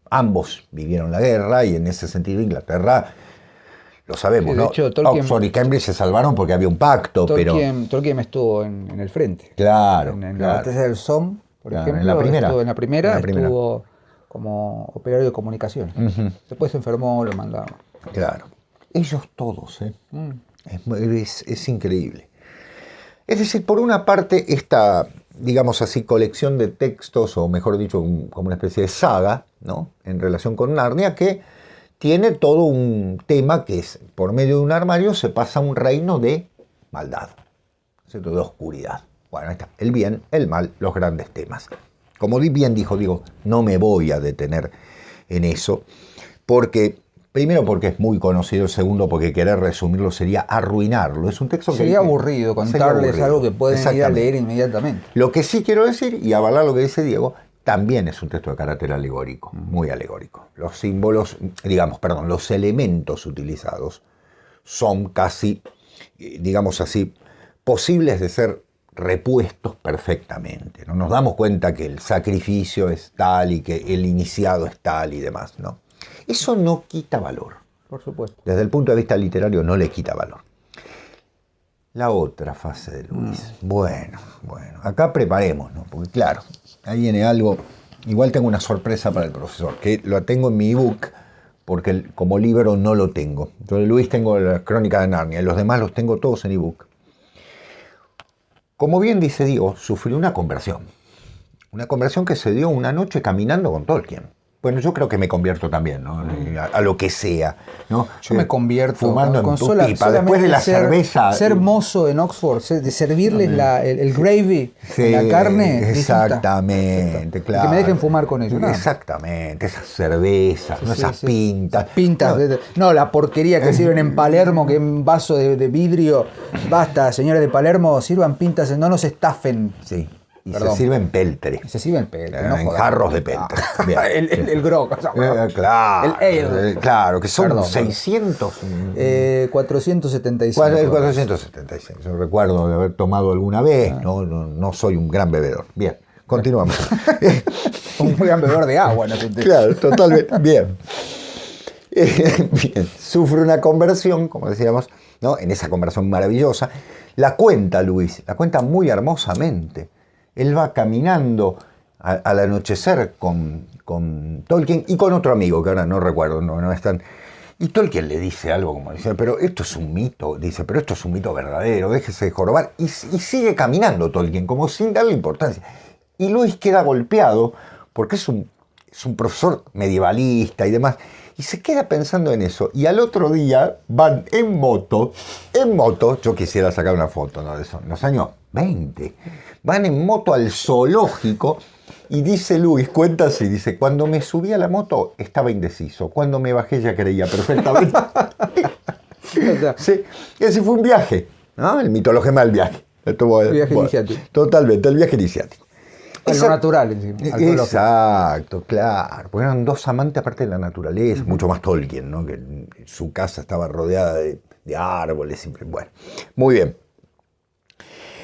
S2: Ambos vivieron la guerra y en ese sentido Inglaterra, lo sabemos, sí, ¿no?
S1: Hecho, Tolkien,
S2: Oxford y Cambridge se salvaron porque había un pacto,
S1: Tolkien estuvo en el frente.
S2: Claro.
S1: En la batalla del Somme, por ejemplo.
S2: En la primera.
S1: Estuvo como operario de comunicaciones. Después se enfermó, lo mandaron.
S2: Claro. Ellos todos, ¿eh? Es increíble. Es decir, por una parte, esta, digamos así, colección de textos, o mejor dicho, como una especie de saga, ¿no? En relación con Narnia, que tiene todo un tema que es, por medio de un armario, se pasa a un reino de maldad, ¿cierto? De oscuridad. Bueno, ahí está, el bien, el mal, los grandes temas. Como bien dijo, digo, no me voy a detener en eso, porque... Primero porque es muy conocido, segundo porque querer resumirlo sería arruinarlo. Es un texto que...
S1: Sería aburrido contarles algo que pueden ir a leer inmediatamente.
S2: Lo que sí quiero decir, y avalar lo que dice Diego, también es un texto de carácter alegórico, muy alegórico. Los símbolos, los elementos utilizados son casi, digamos así, posibles de ser repuestos perfectamente, ¿no? Nos damos cuenta que el sacrificio es tal y que el iniciado es tal y demás, ¿no? Eso no quita valor.
S1: Por supuesto.
S2: Desde el punto de vista literario no le quita valor. La otra fase de Lewis. Bueno. Acá preparémonos, porque claro, ahí viene algo. Igual tengo una sorpresa para el profesor, que lo tengo en mi ebook, porque como libro no lo tengo. Yo de Lewis tengo la Crónica de Narnia, y los demás los tengo todos en ebook. Como bien dice Diego, sufrió una conversión. Una conversión que se dio una noche caminando con Tolkien. Bueno, yo creo que me convierto también, ¿no? A lo que sea, ¿no?
S1: Yo me convierto
S2: fumando en tu pipa, después de la cerveza.
S1: Ser mozo en Oxford, de servirles el gravy,
S2: sí,
S1: la carne.
S2: Exactamente, claro.
S1: Que me dejen fumar con ellos.
S2: Exactamente, esas cervezas, sí, ¿no? Esas pintas.
S1: Pintas, no, la porquería que sirven en Palermo, que en vaso de vidrio. Basta, señores de Palermo, sirvan pintas, no nos estafen.
S2: Sí. Y se sirven peltre.
S1: En
S2: jarros de peltre.
S1: El grog.
S2: Claro.
S1: El ale.
S2: Claro, que son 600.
S1: 475.
S2: 476. Yo recuerdo de haber tomado alguna vez. No soy un gran bebedor. Bien, continuamos.
S1: Un gran bebedor de agua, ¿no?
S2: Claro, totalmente. Bien. Bien. Sufre una conversión, como decíamos, ¿no? En esa conversión maravillosa. La cuenta Luis, la cuenta muy hermosamente. Él va caminando al anochecer con Tolkien y con otro amigo, que ahora no recuerdo, no están. Y Tolkien le dice algo como, dice, pero esto es un mito, dice, pero esto es un mito verdadero, déjese de jorobar. Y sigue caminando Tolkien, como sin darle importancia. Y Lewis queda golpeado, porque es un profesor medievalista y demás, y se queda pensando en eso. Y al otro día van en moto, yo quisiera sacar una foto, ¿no? De eso, en los años 20, van en moto al zoológico. Y dice Lewis, cuenta así, dice, cuando me subí a la moto estaba indeciso, cuando me bajé ya creía perfectamente. Sí, ese fue un viaje, ¿no? El mitologema del viaje.
S1: El viaje iniciático.
S2: Totalmente, el viaje iniciático.
S1: Lo natural.
S2: Exacto, claro, porque eran dos amantes aparte de la naturaleza, mucho más Tolkien, ¿no? Que su casa estaba rodeada de árboles, siempre. Bueno, muy bien.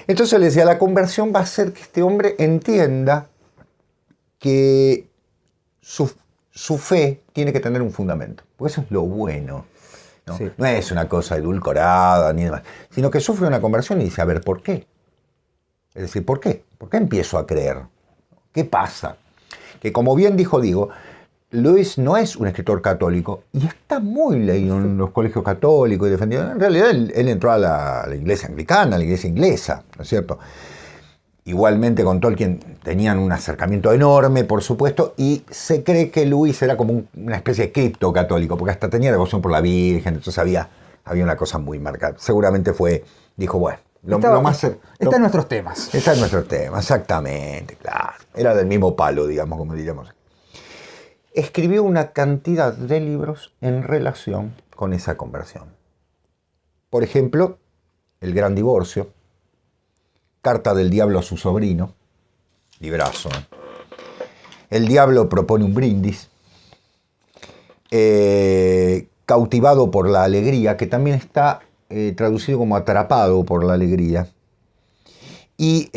S2: Entonces le decía, la conversión va a hacer que este hombre entienda que su fe tiene que tener un fundamento, porque eso es lo bueno, ¿no? Sí. No es una cosa edulcorada ni demás, sino que sufre una conversión y dice, a ver, ¿por qué? Es decir, ¿por qué? ¿Por qué empiezo a creer? ¿Qué pasa? Que como bien dijo Diego, Lewis no es un escritor católico y está muy leído en los colegios católicos y defendido. En realidad él entró a la iglesia anglicana, a la iglesia inglesa, ¿no es cierto? Igualmente con Tolkien tenían un acercamiento enorme, por supuesto, y se cree que Lewis era como una especie de cripto católico, porque hasta tenía devoción por la Virgen, entonces había una cosa muy marcada. Seguramente dijo, bueno, lo más...
S1: Está en nuestros temas.
S2: Está en nuestros temas, exactamente, claro. Era del mismo palo, digamos, como diríamos. Escribió una cantidad de libros en relación con esa conversión. Por ejemplo, El Gran Divorcio, Carta del Diablo a su sobrino, librazo. El Diablo propone un brindis. Cautivado por la alegría, que también está traducido como Atrapado por la alegría. Y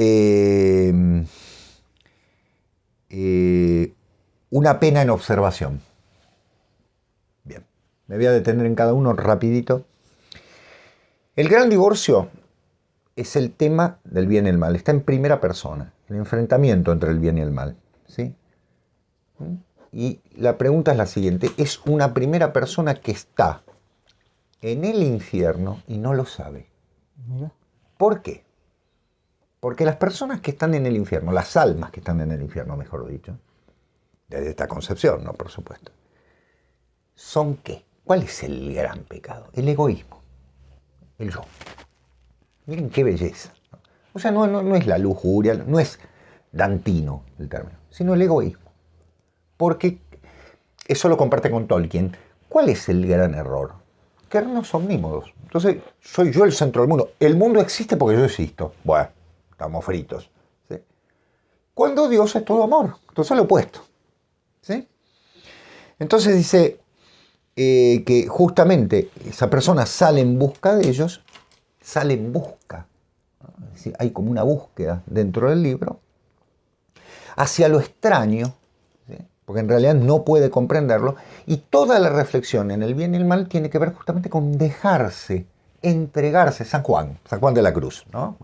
S2: Una pena en observación. Bien, me voy a detener en cada uno rapidito. El Gran Divorcio es el tema del bien y el mal. Está en primera persona, el enfrentamiento entre el bien y el mal, ¿sí? Y la pregunta es la siguiente. Es una primera persona que está en el infierno y no lo sabe. ¿Por qué? Porque las personas que están en el infierno, las almas que están en el infierno, mejor dicho, desde esta concepción, ¿no? Por supuesto, ¿son qué? ¿Cuál es el gran pecado? El egoísmo, el yo. Miren qué belleza. O sea, no es la lujuria, no es dantino el término, sino el egoísmo. Porque eso lo comparte con Tolkien. ¿Cuál es el gran error? Creernos omnímodos. Entonces, soy yo el centro del mundo. El mundo existe porque yo existo. Bueno, estamos fritos, ¿sí? Cuando Dios es todo amor. Entonces lo opuesto, ¿sí? Entonces dice que justamente esa persona sale en busca de ellos, sale en busca, ¿no? Es decir, hay como una búsqueda dentro del libro hacia lo extraño, ¿sí? Porque en realidad no puede comprenderlo, y toda la reflexión en el bien y el mal tiene que ver justamente con dejarse, entregarse. San Juan de la Cruz, ¿no?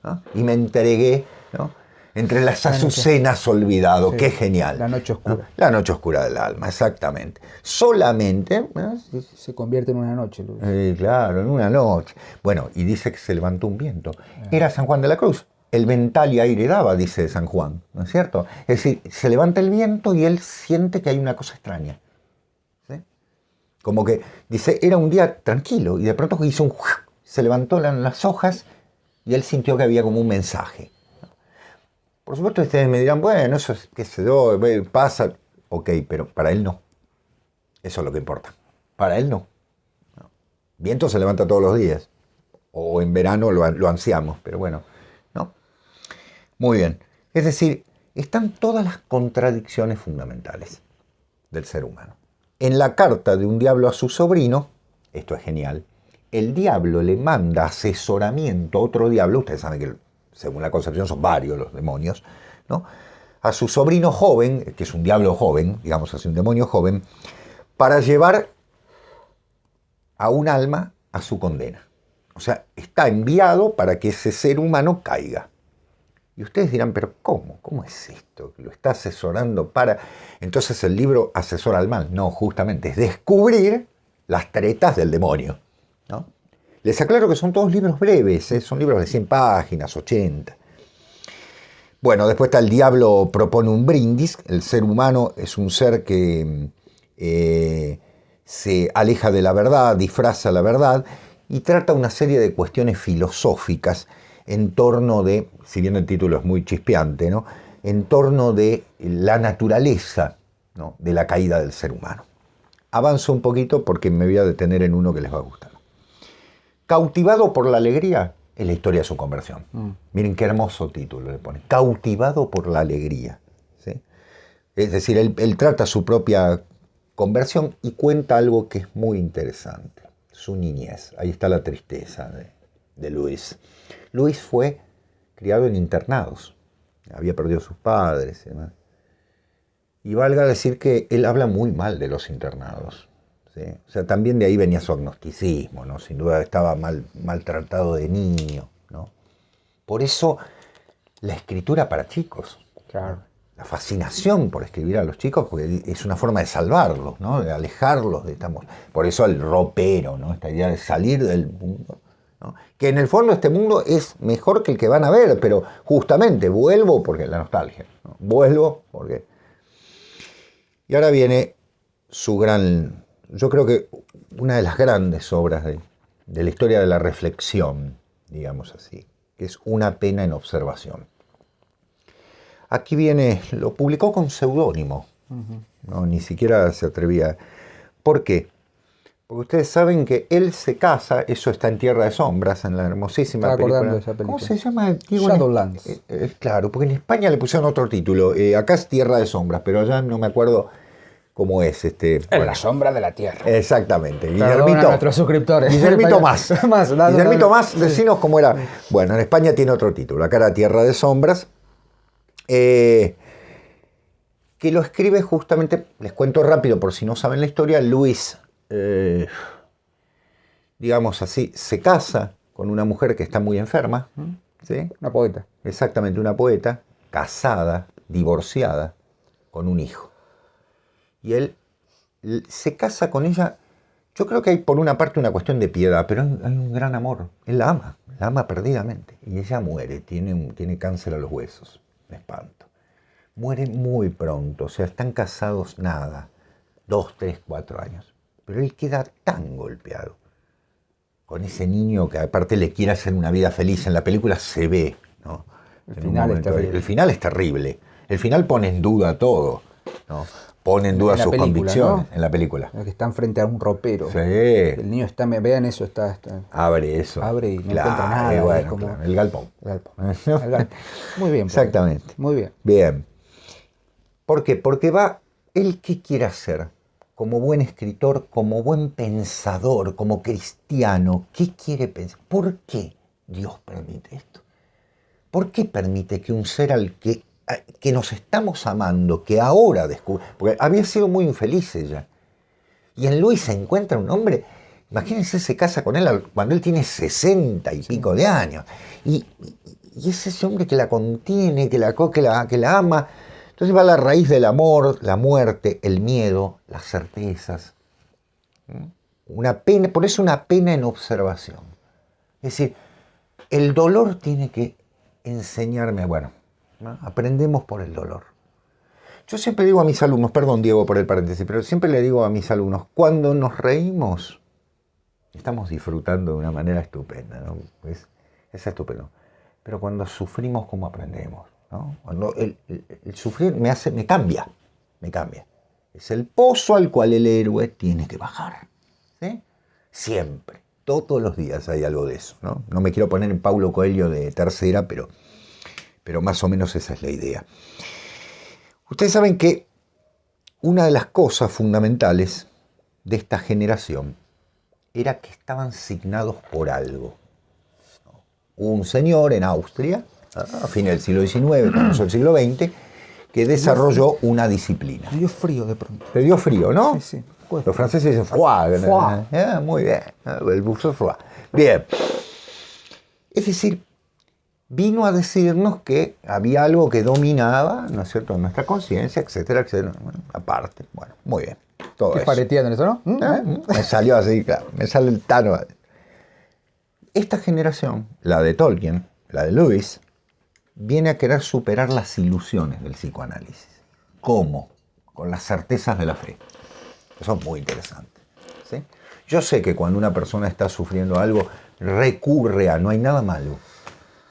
S2: ¿no? Y me entregué, ¿no? Entre las azucenas olvidado, sí, qué genial.
S1: La noche oscura.
S2: ¿No? La noche oscura del alma, exactamente. Solamente...
S1: Se convierte en una noche.
S2: Claro, en una noche. Bueno, y dice que se levantó un viento. Era San Juan de la Cruz. El vental y aire daba, dice San Juan, ¿no es cierto? Es decir, se levanta el viento y él siente que hay una cosa extraña, ¿sí? Como que, dice, era un día tranquilo y de pronto hizo se levantó las hojas y él sintió que había como un mensaje. Por supuesto, ustedes me dirán, bueno, eso es, qué sé yo, pasa. Ok, pero para él no. Eso es lo que importa. Para él no. Viento se levanta todos los días. O en verano lo ansiamos, pero bueno, ¿no? Muy bien. Es decir, están todas las contradicciones fundamentales del ser humano. En la carta de un diablo a su sobrino, esto es genial, el diablo le manda asesoramiento a otro diablo. Ustedes saben que según la concepción son varios los demonios, ¿no? A su sobrino joven, que es un diablo joven, digamos así, un demonio joven, para llevar a un alma a su condena. O sea, está enviado para que ese ser humano caiga. Y ustedes dirán, pero ¿cómo? ¿Cómo es esto? ¿Lo está asesorando para...? Entonces el libro asesora al mal. No, justamente, es descubrir las tretas del demonio, ¿no? Les aclaro que son todos libros breves, son libros de 100 páginas, 80. Bueno, después está El diablo propone un brindis. El ser humano es un ser que se aleja de la verdad, disfraza la verdad y trata una serie de cuestiones filosóficas en torno de, si bien el título es muy chispeante, ¿no?, en torno de la naturaleza, ¿no?, de la caída del ser humano. Avanzo un poquito porque me voy a detener en uno que les va a gustar. Cautivado por la alegría es la historia de su conversión. Miren qué hermoso título le pone. Cautivado por la alegría, ¿sí? Es decir, él trata su propia conversión y cuenta algo que es muy interesante. Su niñez. Ahí está la tristeza de Luis. Luis fue criado en internados. Había perdido a sus padres y demás. Y valga decir que él habla muy mal de los internados, ¿sí? O sea, también de ahí venía su agnosticismo, ¿no? Sin duda estaba maltratado de niño, ¿no? Por eso la escritura para chicos.
S1: Claro.
S2: La fascinación por escribir a los chicos, porque es una forma de salvarlos, ¿no?, de alejarlos de estamos. Por eso el ropero, ¿no?, esta idea de salir del mundo, ¿no?, que en el fondo este mundo es mejor que el que van a ver, pero justamente vuelvo porque la nostalgia, ¿no? Vuelvo porque... Y ahora viene su gran, yo creo que una de las grandes obras de la historia de la reflexión, digamos así, que es Una pena en observación. Aquí viene, lo publicó con seudónimo, no, ni siquiera se atrevía. ¿Por qué? Porque ustedes saben que él se casa, eso está en Tierra de Sombras, en la hermosísima película.
S1: De esa película.
S2: ¿Cómo se llama?
S1: Shadowlands.
S2: Claro, porque en España le pusieron otro título. Acá es Tierra de Sombras, pero allá no me acuerdo cómo es.
S1: En la sombra de la tierra.
S2: Exactamente.
S1: Guillermito. Nuestros suscriptores.
S2: Guillermito más. Guillermito más, decinos cómo era. Bueno, en España tiene otro título. Acá era Tierra de Sombras. Que lo escribe justamente, les cuento rápido por si no saben la historia, Luis, digamos así, se casa con una mujer que está muy enferma, ¿sí?
S1: Una poeta.
S2: Exactamente, una poeta, casada, divorciada, con un hijo. Y él se casa con ella, yo creo que hay por una parte una cuestión de piedad, pero hay un gran amor, él la ama perdidamente, y ella muere, tiene cáncer a los huesos. Me espanto. Muere muy pronto, o sea, están casados nada, 2, 3, 4 años. Pero él queda tan golpeado con ese niño que aparte le quiere hacer una vida feliz. En la película se ve, ¿no?
S1: El final es terrible.
S2: El final es terrible. El final pone en duda todo, ¿no? Pone en duda sus convicciones, ¿no?, en la película.
S1: Que están frente a un ropero.
S2: Sí.
S1: El niño está, vean eso, está.
S2: Abre eso.
S1: Abre y no encuentra nada.
S2: Bueno,
S1: como...
S2: claro, el galpón.
S1: El galpón. Muy bien.
S2: Exactamente.
S1: Muy bien.
S2: Bien. ¿Por qué? Porque él, ¿qué quiere hacer? Como buen escritor, como buen pensador, como cristiano, ¿qué quiere pensar? ¿Por qué Dios permite esto? ¿Por qué permite que un ser al que nos estamos amando, que ahora descubre, porque había sido muy infeliz ella, y en Luis se encuentra un hombre, imagínense, se casa con él cuando él tiene 60 y pico de años, y es ese hombre que la contiene, que la ama. Entonces va a la raíz del amor, la muerte, el miedo, las certezas. Una pena, por eso una pena en observación. Es decir, el dolor tiene que enseñarme, bueno, ¿no? Aprendemos por el dolor. Yo siempre digo a mis alumnos, perdón Diego por el paréntesis, pero siempre le digo a mis alumnos, cuando nos reímos, estamos disfrutando de una manera estupenda, ¿no? Es estupendo. Pero cuando sufrimos, ¿cómo aprendemos? ¿No? Cuando el sufrir me cambia. Es el pozo al cual el héroe tiene que bajar, ¿sí? Siempre, todos los días hay algo de eso, ¿no? No me quiero poner en Paulo Coelho de tercera, pero más o menos esa es la idea. Ustedes saben que una de las cosas fundamentales de esta generación era que estaban signados por algo. Hubo un señor en Austria, a fines del siglo XIX, comenzó el siglo XX, que desarrolló una disciplina.
S1: Me dio frío de pronto.
S2: Te dio frío, ¿no?
S1: Sí.
S2: Los franceses dicen froid. Muy bien, el buffet froid. Bien. Es decir, vino a decirnos que había algo que dominaba, ¿no es cierto?, nuestra conciencia, etcétera, etcétera. Bueno, aparte, bueno, muy bien. Todo
S1: Qué pareteando en eso, ¿no?
S2: Me salió así, claro, me sale el tano. Esta generación, la de Tolkien, la de Lewis, viene a querer superar las ilusiones del psicoanálisis. ¿Cómo? Con las certezas de la fe. Eso es muy interesante, ¿sí? Yo sé que cuando una persona está sufriendo algo, recurre a, no hay nada malo,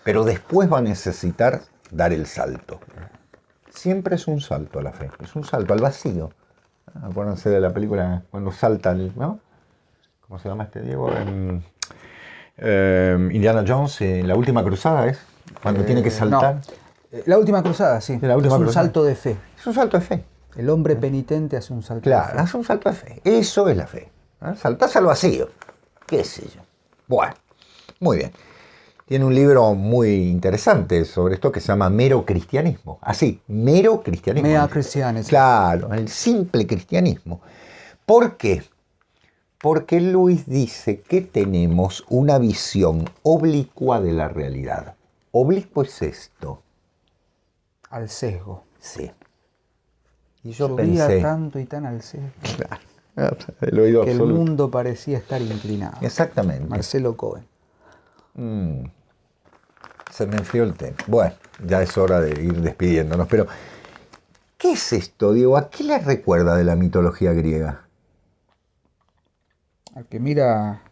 S2: pero después va a necesitar dar el salto. Siempre es un salto a la fe, es un salto al vacío. Acuérdense de la película cuando salta, ¿no? ¿Cómo se llama este Diego? Indiana Jones, la última cruzada es cuando tiene que saltar.
S1: No. La última cruzada, sí.
S2: La última
S1: es un
S2: cruzada.
S1: salto de fe.
S2: Es un salto de fe.
S1: El hombre penitente hace un salto de fe.
S2: Claro, hace un salto de fe. Eso es la fe. Saltás al vacío. ¿Qué sé yo? Bueno, muy bien. Tiene un libro muy interesante sobre esto que se llama Mero Cristianismo. Así, Mero Cristianismo.
S1: Mera Cristianismo.
S2: Claro, el simple cristianismo. ¿Por qué? Porque Lewis dice que tenemos una visión oblicua de la realidad. Oblicuo es esto.
S1: Al sesgo.
S2: Sí. Y yo
S1: Subía
S2: pensé...
S1: tanto y tan al sesgo.
S2: Claro, el oído
S1: que
S2: absoluto.
S1: el mundo parecía estar inclinado.
S2: Exactamente.
S1: Marcelo Cohen.
S2: Se me enfrió el té. Bueno, ya es hora de ir despidiéndonos. Pero, ¿qué es esto, Diego? ¿A qué le recuerda de la mitología griega?
S1: Al que mira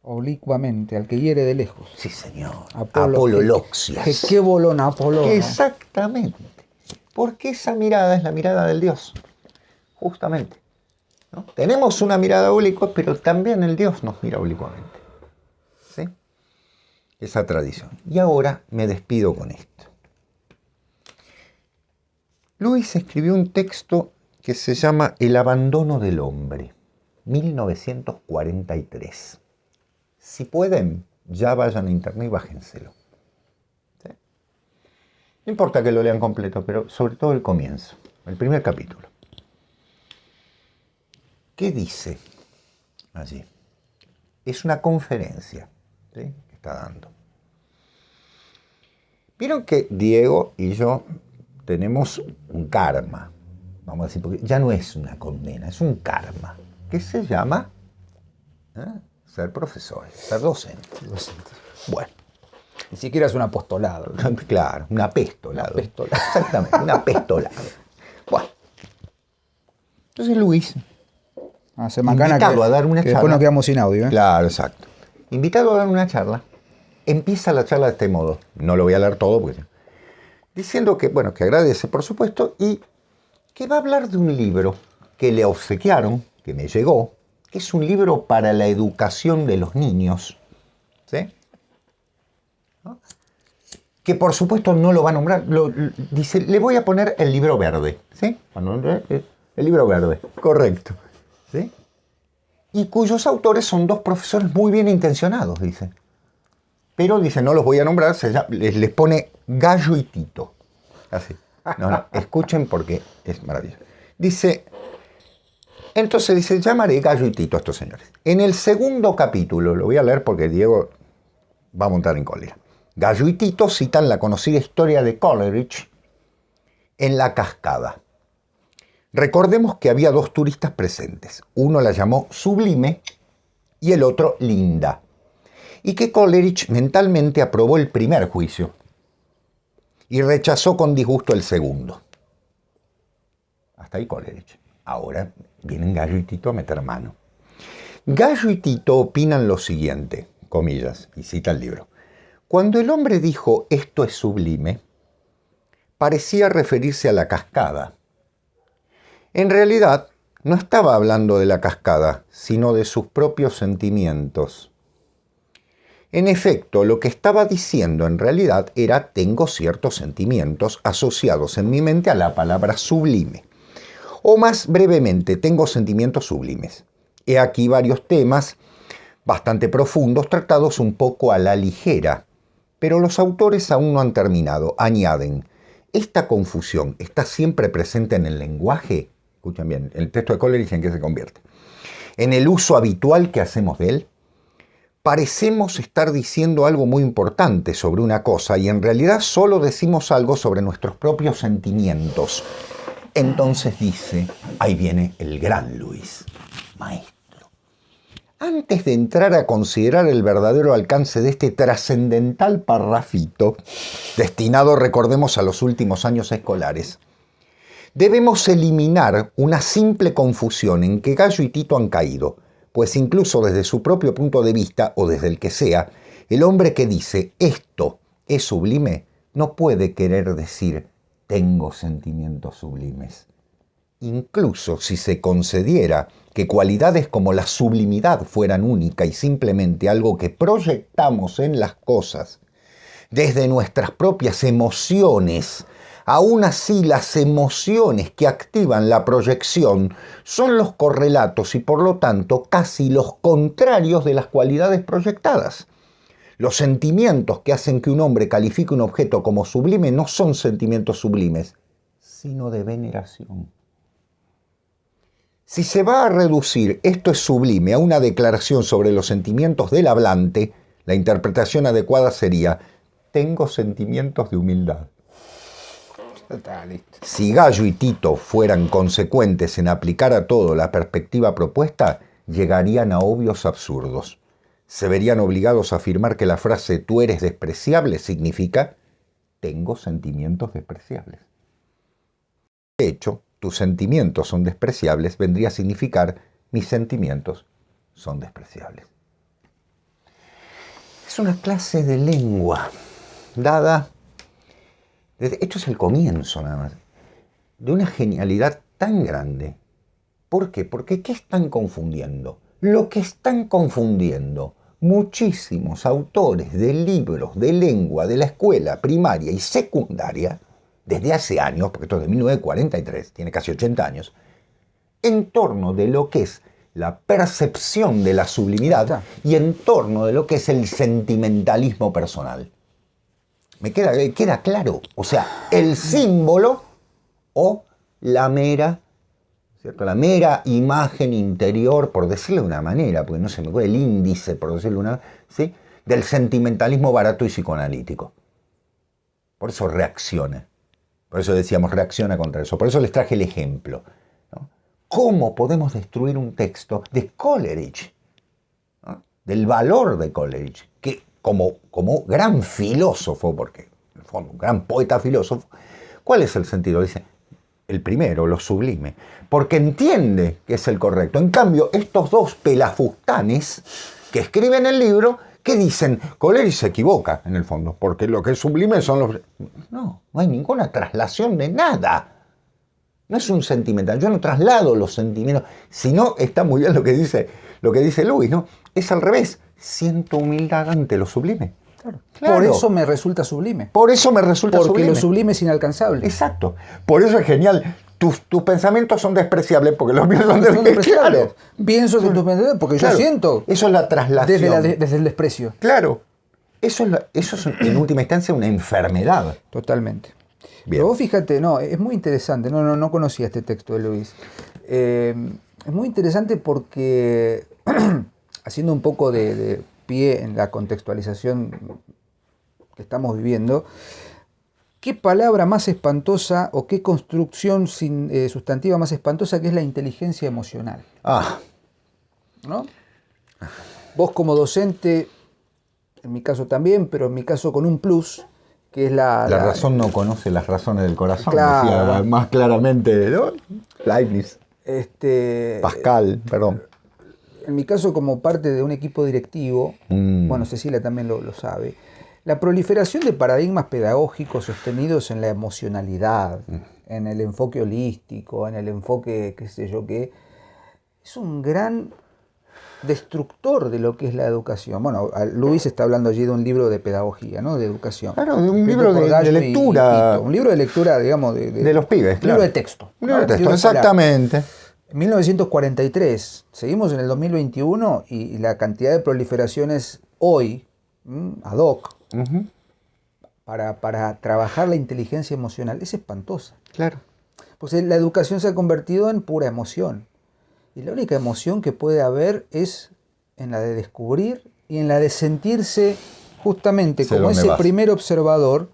S1: oblicuamente, al que hiere de lejos.
S2: Sí, señor.
S1: Apolo
S2: Loxias.
S1: ¿Qué bolón Apolo?
S2: Exactamente. Porque esa mirada es la mirada del Dios. Justamente. ¿No? Tenemos una mirada oblicua, pero también el Dios nos mira oblicuamente. ¿Sí? Esa tradición. Y ahora me despido con esto. Lewis escribió un texto que se llama El abandono del hombre, 1943. Si pueden, ya vayan a internet y bájenselo. ¿Sí? No importa que lo lean completo, pero sobre todo el comienzo, el primer capítulo. ¿Qué dice allí? Es una conferencia, ¿sí?, que está dando. Vieron que Diego y yo tenemos un karma, vamos a decir, porque ya no es una condena, es un karma, que se llama ser profesores, ser docentes. Bueno.
S1: Ni siquiera es un apostolado.
S2: Claro, un apestolado.
S1: Un apestolado.
S2: Exactamente, un apestolado. Bueno. Entonces Luis,
S1: se macana
S2: invitado a dar una
S1: que
S2: charla.
S1: después nos quedamos sin audio.
S2: Claro, exacto. Invitado a dar una charla, empieza la charla de este modo. No lo voy a leer todo, porque... diciendo que, bueno, que agradece, por supuesto, y que va a hablar de un libro que le obsequiaron, que me llegó, que es un libro para la educación de los niños, ¿sí? ¿No? Que por supuesto no lo va a nombrar, dice, le voy a poner el libro verde, ¿sí? El libro verde, correcto, ¿sí? Y cuyos autores son dos profesores muy bien intencionados, dice. Pero, dice, no los voy a nombrar, les pone Gallo y Tito. Así. No, escuchen porque es maravilloso. Dice, entonces dice, llamaré Gallo y Tito a estos señores. En el segundo capítulo, lo voy a leer porque Diego va a montar en cólera. Gallo y Tito citan la conocida historia de Coleridge en la cascada. Recordemos que había dos turistas presentes. Uno la llamó Sublime y el otro Linda. Y que Coleridge mentalmente aprobó el primer juicio y rechazó con disgusto el segundo. Hasta ahí Coleridge. Ahora vienen Gallo y Tito a meter mano. Gallo y Tito opinan lo siguiente, comillas, y cita el libro. Cuando el hombre dijo esto es sublime, parecía referirse a la cascada. En realidad, no estaba hablando de la cascada, sino de sus propios sentimientos. En efecto, lo que estaba diciendo en realidad era tengo ciertos sentimientos asociados en mi mente a la palabra sublime. O más brevemente, tengo sentimientos sublimes. He aquí varios temas bastante profundos tratados un poco a la ligera, pero los autores aún no han terminado. Añaden, esta confusión está siempre presente en el lenguaje. Escuchen bien, el texto de Coleridge, ¿en qué se convierte? En el uso habitual que hacemos de él. parecemos estar diciendo algo muy importante sobre una cosa y en realidad solo decimos algo sobre nuestros propios sentimientos. Entonces dice, ahí viene el gran Luis, maestro. Antes de entrar a considerar el verdadero alcance de este trascendental parrafito, destinado, recordemos, a los últimos años escolares, debemos eliminar una simple confusión en que Gallo y Tito han caído, pues incluso desde su propio punto de vista, o desde el que sea, el hombre que dice esto es sublime no puede querer decir tengo sentimientos sublimes. Incluso si se concediera que cualidades como la sublimidad fueran única y simplemente algo que proyectamos en las cosas desde nuestras propias emociones, aún así las emociones que activan la proyección son los correlatos y por lo tanto casi los contrarios de las cualidades proyectadas. Los sentimientos que hacen que un hombre califique un objeto como sublime no son sentimientos sublimes, sino de veneración. Si se va a reducir esto es sublime a una declaración sobre los sentimientos del hablante, la interpretación adecuada sería tengo sentimientos de humildad. Si Gallo y Tito fueran consecuentes en aplicar a todo la perspectiva propuesta, llegarían a obvios absurdos. Se verían obligados a afirmar que la frase tú eres despreciable significa tengo sentimientos despreciables. De hecho, tus sentimientos son despreciables vendría a significar mis sentimientos son despreciables. Es una clase de lengua dada, esto es el comienzo nada más, de una genialidad tan grande. ¿Por qué? Porque ¿qué están confundiendo? Lo que están confundiendo muchísimos autores de libros de lengua de la escuela primaria y secundaria, desde hace años, porque esto es de 1943, tiene casi 80 años, en torno de lo que es la percepción de la sublimidad y en torno de lo que es el sentimentalismo personal. Me queda claro, o sea, el símbolo o la mera, ¿cierto? La mera imagen interior, por decirlo de una manera, porque no se me ocurre el índice, por decirlo de una manera, ¿sí? Del sentimentalismo barato y psicoanalítico. Por eso reacciona. Por eso decíamos, reacciona contra eso. Por eso les traje el ejemplo, ¿no? ¿Cómo podemos destruir un texto de Coleridge? ¿No? Del valor de Coleridge, que como gran filósofo, porque en el fondo, un gran poeta filósofo, ¿cuál es el sentido? Dice, el primero, lo sublime, porque entiende que es el correcto. En cambio, estos dos pelafustanes que escriben el libro, ¿qué dicen? Coleridge se equivoca, en el fondo, porque lo que es sublime son los... No hay ninguna traslación de nada. No es un sentimental. Yo no traslado los sentimientos. Si no, está muy bien lo que dice Luis, ¿no? Es al revés. Siento humildad ante lo sublime.
S1: Claro. Por eso me resulta sublime.
S2: Por eso me resulta
S1: Porque
S2: sublime.
S1: Porque lo sublime es inalcanzable.
S2: Exacto. Por eso es genial. Tus pensamientos son despreciables porque los míos son despreciables. Claro.
S1: Pienso que tus pensamientos, porque yo siento.
S2: Eso es la traslación.
S1: Desde el desprecio.
S2: Claro. Eso es en última instancia una enfermedad.
S1: Totalmente.
S2: Bien.
S1: Pero vos fíjate, es muy interesante. No conocía este texto de Luis. Es muy interesante porque, haciendo un poco de pie en la contextualización que estamos viviendo, ¿qué palabra más espantosa o qué construcción sustantiva más espantosa que es la inteligencia emocional? ¿No? Vos como docente, en mi caso también, pero en mi caso con un plus, que es la
S2: razón no conoce las razones del corazón,
S1: claro,
S2: decía más claramente, ¿no? Leibniz. Pascal, perdón.
S1: En mi caso, como parte de un equipo directivo, bueno, Cecilia también lo sabe, la proliferación de paradigmas pedagógicos sostenidos en la emocionalidad, en el enfoque holístico, en el enfoque, qué sé yo qué, es un gran destructor de lo que es la educación. Bueno, Luis está hablando allí de un libro de pedagogía, ¿no? De educación.
S2: Claro, de un libro de lectura.
S1: Un libro de lectura, digamos, de
S2: los pibes, claro.
S1: Libro de texto.
S2: Un libro de texto, exactamente.
S1: En 1943, seguimos en el 2021 y la cantidad de proliferaciones hoy, ad hoc, para trabajar la inteligencia emocional es espantosa.
S2: Claro.
S1: Pues la educación se ha convertido en pura emoción. Y la única emoción que puede haber es en la de descubrir y en la de sentirse justamente
S2: Sé
S1: como
S2: dónde
S1: ese
S2: vas.
S1: primer observador,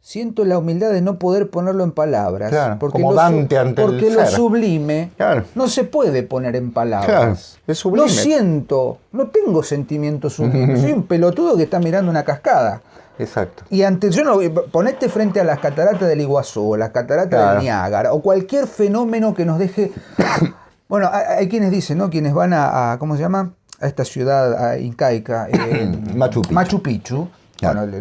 S1: siento la humildad de no poder ponerlo en palabras.
S2: Claro,
S1: porque
S2: como Dante ante el
S1: porque lo
S2: ser.
S1: sublime
S2: Claro.
S1: no se puede poner en palabras.
S2: Claro, es sublime.
S1: No tengo sentimientos sublimes. Soy un pelotudo que está mirando una cascada.
S2: Exacto.
S1: Y ponete frente a las cataratas del Iguazú, o las cataratas
S2: Claro.
S1: del Niágara, o cualquier fenómeno que nos deje... Bueno, hay quienes dicen, ¿no? Quienes van a ¿cómo se llama? A esta ciudad incaica,
S2: Machu Picchu.
S1: Machu Picchu.
S2: Claro.
S1: Bueno,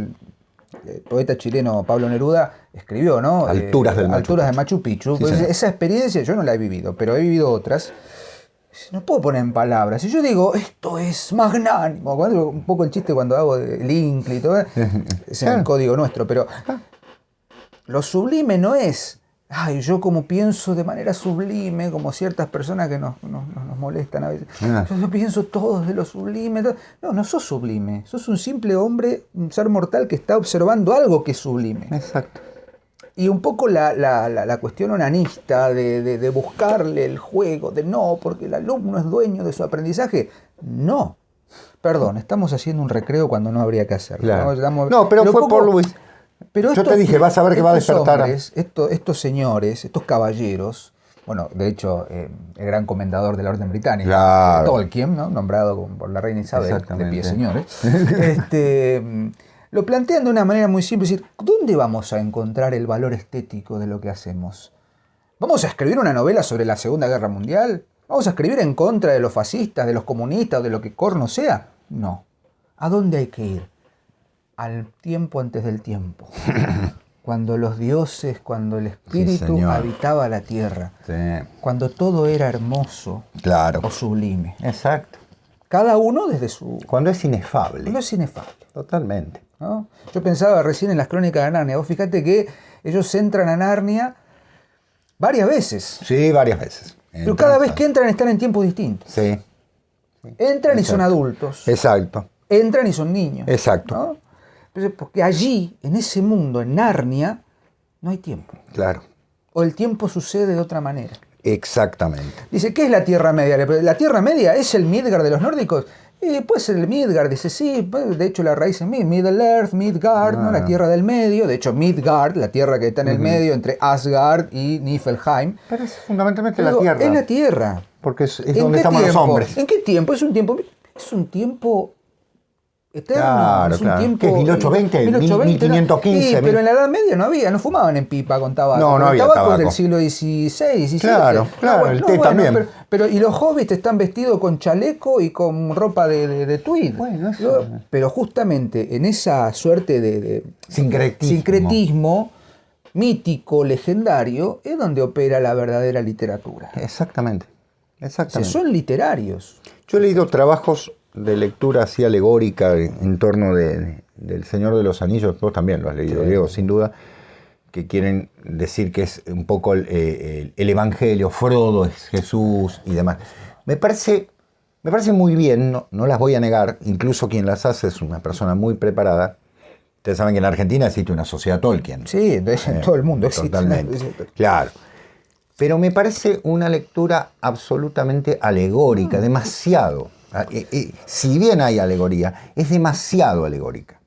S1: el poeta chileno Pablo Neruda escribió, ¿no?
S2: Alturas del Machu
S1: Alturas de
S2: Picchu.
S1: Machu Picchu.
S2: Sí,
S1: Pues
S2: señor.
S1: esa experiencia yo no la he vivido, pero he vivido otras. No puedo poner en palabras. Si yo digo, esto es magnánimo, un poco el chiste cuando hago el Incli y todo, es en el código nuestro, pero lo sublime no es, ay, yo como pienso de manera sublime, como ciertas personas que nos molestan a veces. Yo pienso todo de lo sublime. No, no sos sublime. Sos un simple hombre, un ser mortal que está observando algo que es sublime.
S2: Exacto.
S1: Y un poco la cuestión onanista de buscarle el juego, de no, porque el alumno es dueño de su aprendizaje. No. Perdón, estamos haciendo un recreo cuando no habría que hacerlo.
S2: Claro.
S1: No,
S2: pero fue por Luis.
S1: Pero
S2: yo te dije, vas a ver que va a despertar.
S1: Estos señores, estos caballeros, bueno, de hecho, el gran comendador de la Orden Británica,
S2: Claro.
S1: Tolkien, ¿no? Nombrado por la reina Isabel, de pie señores, lo plantean de una manera muy simple, es decir, ¿dónde vamos a encontrar el valor estético de lo que hacemos? ¿Vamos a escribir una novela sobre la Segunda Guerra Mundial? ¿Vamos a escribir en contra de los fascistas, de los comunistas o de lo que corno sea? No. ¿A dónde hay que ir? Al tiempo antes del tiempo. Cuando los dioses, cuando el espíritu habitaba la tierra.
S2: Sí.
S1: Cuando todo era hermoso o sublime.
S2: Exacto.
S1: Cada uno desde su...
S2: Cuando es inefable.
S1: Cuando es inefable.
S2: Totalmente.
S1: ¿No? Yo pensaba recién en las crónicas de Narnia. Vos fíjate que ellos entran a Narnia varias veces.
S2: Sí, varias veces.
S1: Pero cada vez que entran están en tiempos distintos.
S2: Sí.
S1: Entran y son adultos.
S2: Exacto.
S1: Entran y son niños.
S2: Exacto.
S1: ¿No? Porque allí, en ese mundo, en Narnia, no hay tiempo.
S2: Claro.
S1: O el tiempo sucede de otra manera.
S2: Exactamente.
S1: Dice, ¿qué es la Tierra Media? ¿La Tierra Media es el Midgard de los nórdicos? Puede ser el Midgard. Dice, sí, de hecho la raíz es Middle Earth, Midgard, ¿no? La Tierra del medio. De hecho, Midgard, la Tierra que está en el medio entre Asgard y Niflheim.
S2: Pero es fundamentalmente la Tierra.
S1: Es la Tierra.
S2: Porque es donde estamos los hombres.
S1: ¿En qué tiempo? Es un tiempo eterno.
S2: Claro,
S1: es un
S2: claro.
S1: tiempo,
S2: ¿Qué es 1820? 1515.
S1: Sí, pero en la Edad Media no fumaban en pipa con tabaco.
S2: No había tabaco.
S1: Es del siglo XVI, XVII.
S2: Claro, el té también.
S1: Pero y los hobbits están vestidos con chaleco y con ropa de tweed.
S2: Bueno, eso.
S1: Pero justamente en esa suerte de sincretismo mítico, legendario, es donde opera la verdadera literatura.
S2: Exactamente.
S1: Son literarios.
S2: Yo he leído trabajos de lectura así alegórica en torno del Señor de los Anillos, vos también lo has leído, Diego, sin duda, que quieren decir que es un poco el Evangelio, Frodo es Jesús y demás. Me parece muy bien, no las voy a negar, incluso quien las hace es una persona muy preparada. Ustedes saben que en Argentina existe una sociedad Tolkien.
S1: Sí, en todo el mundo existe.
S2: Totalmente, claro. Pero me parece una lectura absolutamente alegórica, demasiado. Si bien hay alegoría, es demasiado alegórica.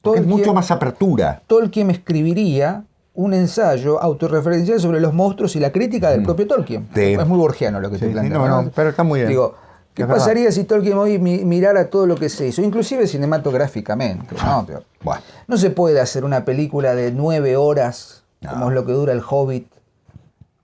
S2: Porque es mucho más apertura.
S1: Tolkien escribiría un ensayo autorreferencial sobre los monstruos y la crítica del propio Tolkien.
S2: Sí.
S1: Es muy borgiano lo que estoy planteando.
S2: No, pero está muy bien.
S1: Digo, ¿qué pasaría si Tolkien hoy mirara todo lo que se hizo? Inclusive cinematográficamente.
S2: Bueno.
S1: No se puede hacer una película de 9 horas, como es lo que dura El Hobbit,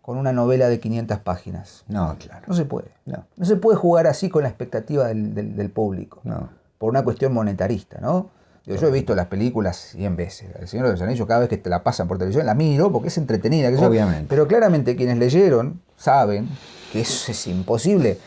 S1: con una novela de 500 páginas.
S2: No, claro.
S1: No se puede.
S2: No
S1: se puede jugar así con la expectativa del público.
S2: No.
S1: Por una cuestión monetarista, ¿no? Yo he visto las películas 100 veces. El Señor de los Anillos, cada vez que te la pasan por televisión, la miro porque es entretenida.
S2: Obviamente.
S1: Pero claramente quienes leyeron saben que eso es imposible.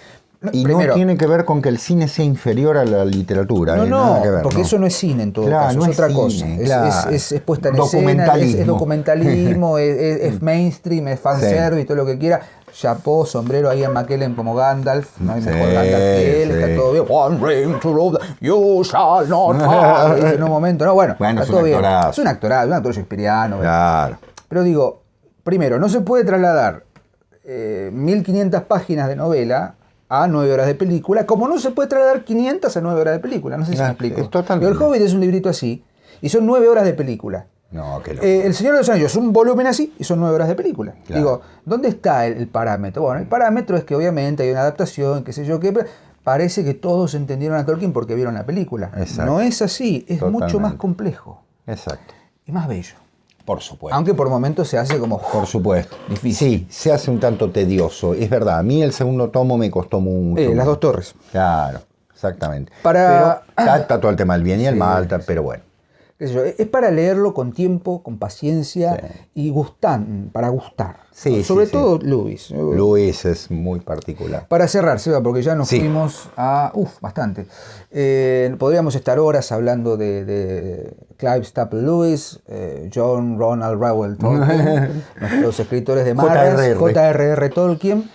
S2: Y primero, no tiene que ver con que el cine sea inferior a la literatura.
S1: No,
S2: que ver,
S1: porque eso no es cine en todo caso,
S2: no
S1: es otra cosa.
S2: Cine, claro.
S1: Es puesta en escena, es documentalismo, es mainstream, es fanservice, y todo lo que quiera. Chapó, sombrero ahí a McKellen como Gandalf, no hay mejor Gandalf que él, está todo bien. One ring to rule, you shall not pass. En un momento, bueno, está todo bien. Es un actor shakespeariano.
S2: Claro.
S1: Pero digo, primero, no se puede trasladar 1500 páginas de novela a 9 horas de película, como no se puede trasladar 500 a 9 horas de película. No sé si me explico.
S2: Es totalmente.
S1: El Hobbit es un librito así, y son 9 horas de película.
S2: No, qué loco.
S1: El Señor de los Anillos es un volumen así, y son 9 horas de película.
S2: Claro.
S1: Digo, ¿dónde está el parámetro? Bueno, el parámetro es que obviamente hay una adaptación, qué sé yo qué, pero parece que todos entendieron a Tolkien porque vieron la película.
S2: Exacto.
S1: No es así, es mucho más complejo.
S2: Exacto.
S1: Y más bello.
S2: Por supuesto.
S1: Aunque por momentos se hace como...
S2: Por supuesto.
S1: Difícil.
S2: Sí, se hace un tanto tedioso. Es verdad, a mí el segundo tomo me costó mucho.
S1: Las dos torres.
S2: Claro, exactamente.
S1: Para...
S2: Pero está todo el tema del bien y el mal, pero bueno.
S1: Qué sé yo, es para leerlo con tiempo, con paciencia y para gustar.
S2: Sí,
S1: Sobre todo Lewis.
S2: Lewis es muy particular.
S1: Para cerrar, Seba, porque ya nos fuimos a... bastante. Podríamos estar horas hablando de Clive Staple Lewis, John Ronald Reuel Tolkien, nuestros escritores de Marras, J.R.R. Tolkien.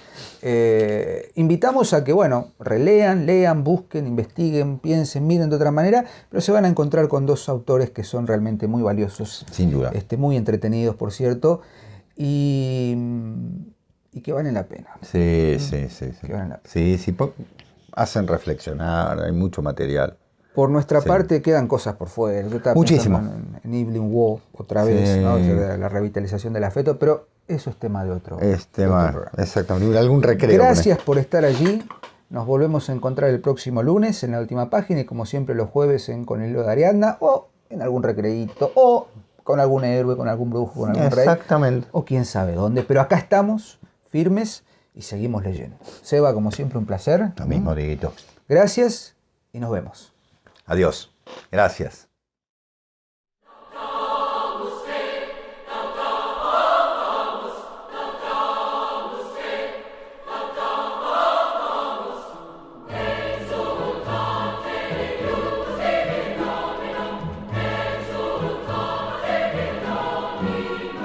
S1: Invitamos a que, relean, lean, busquen, investiguen, piensen, miren de otra manera, pero se van a encontrar con dos autores que son realmente muy valiosos.
S2: Sin duda.
S1: Muy entretenidos, por cierto, y que valen la pena.
S2: Sí.
S1: Que valen la pena.
S2: Sí, hacen reflexionar, hay mucho material.
S1: Por nuestra parte quedan cosas por fuera. Yo estaba
S2: Muchísimo.
S1: En Evelyn Waugh otra vez, ¿no? La revitalización del afecto, pero eso es tema de otro.
S2: Es tema, exactamente, algún recreo.
S1: Gracias por estar allí. Nos volvemos a encontrar el próximo lunes en La Última Página y como siempre los jueves en el hilo de Ariadna o en algún recreíto o con algún héroe, con algún brujo, con algún rey.
S2: Exactamente.
S1: O quién sabe dónde. Pero acá estamos, firmes y seguimos leyendo. Seba, como siempre, un placer.
S2: Lo mismo, Dieguito.
S1: Gracias y nos vemos.
S2: Adiós. Gracias.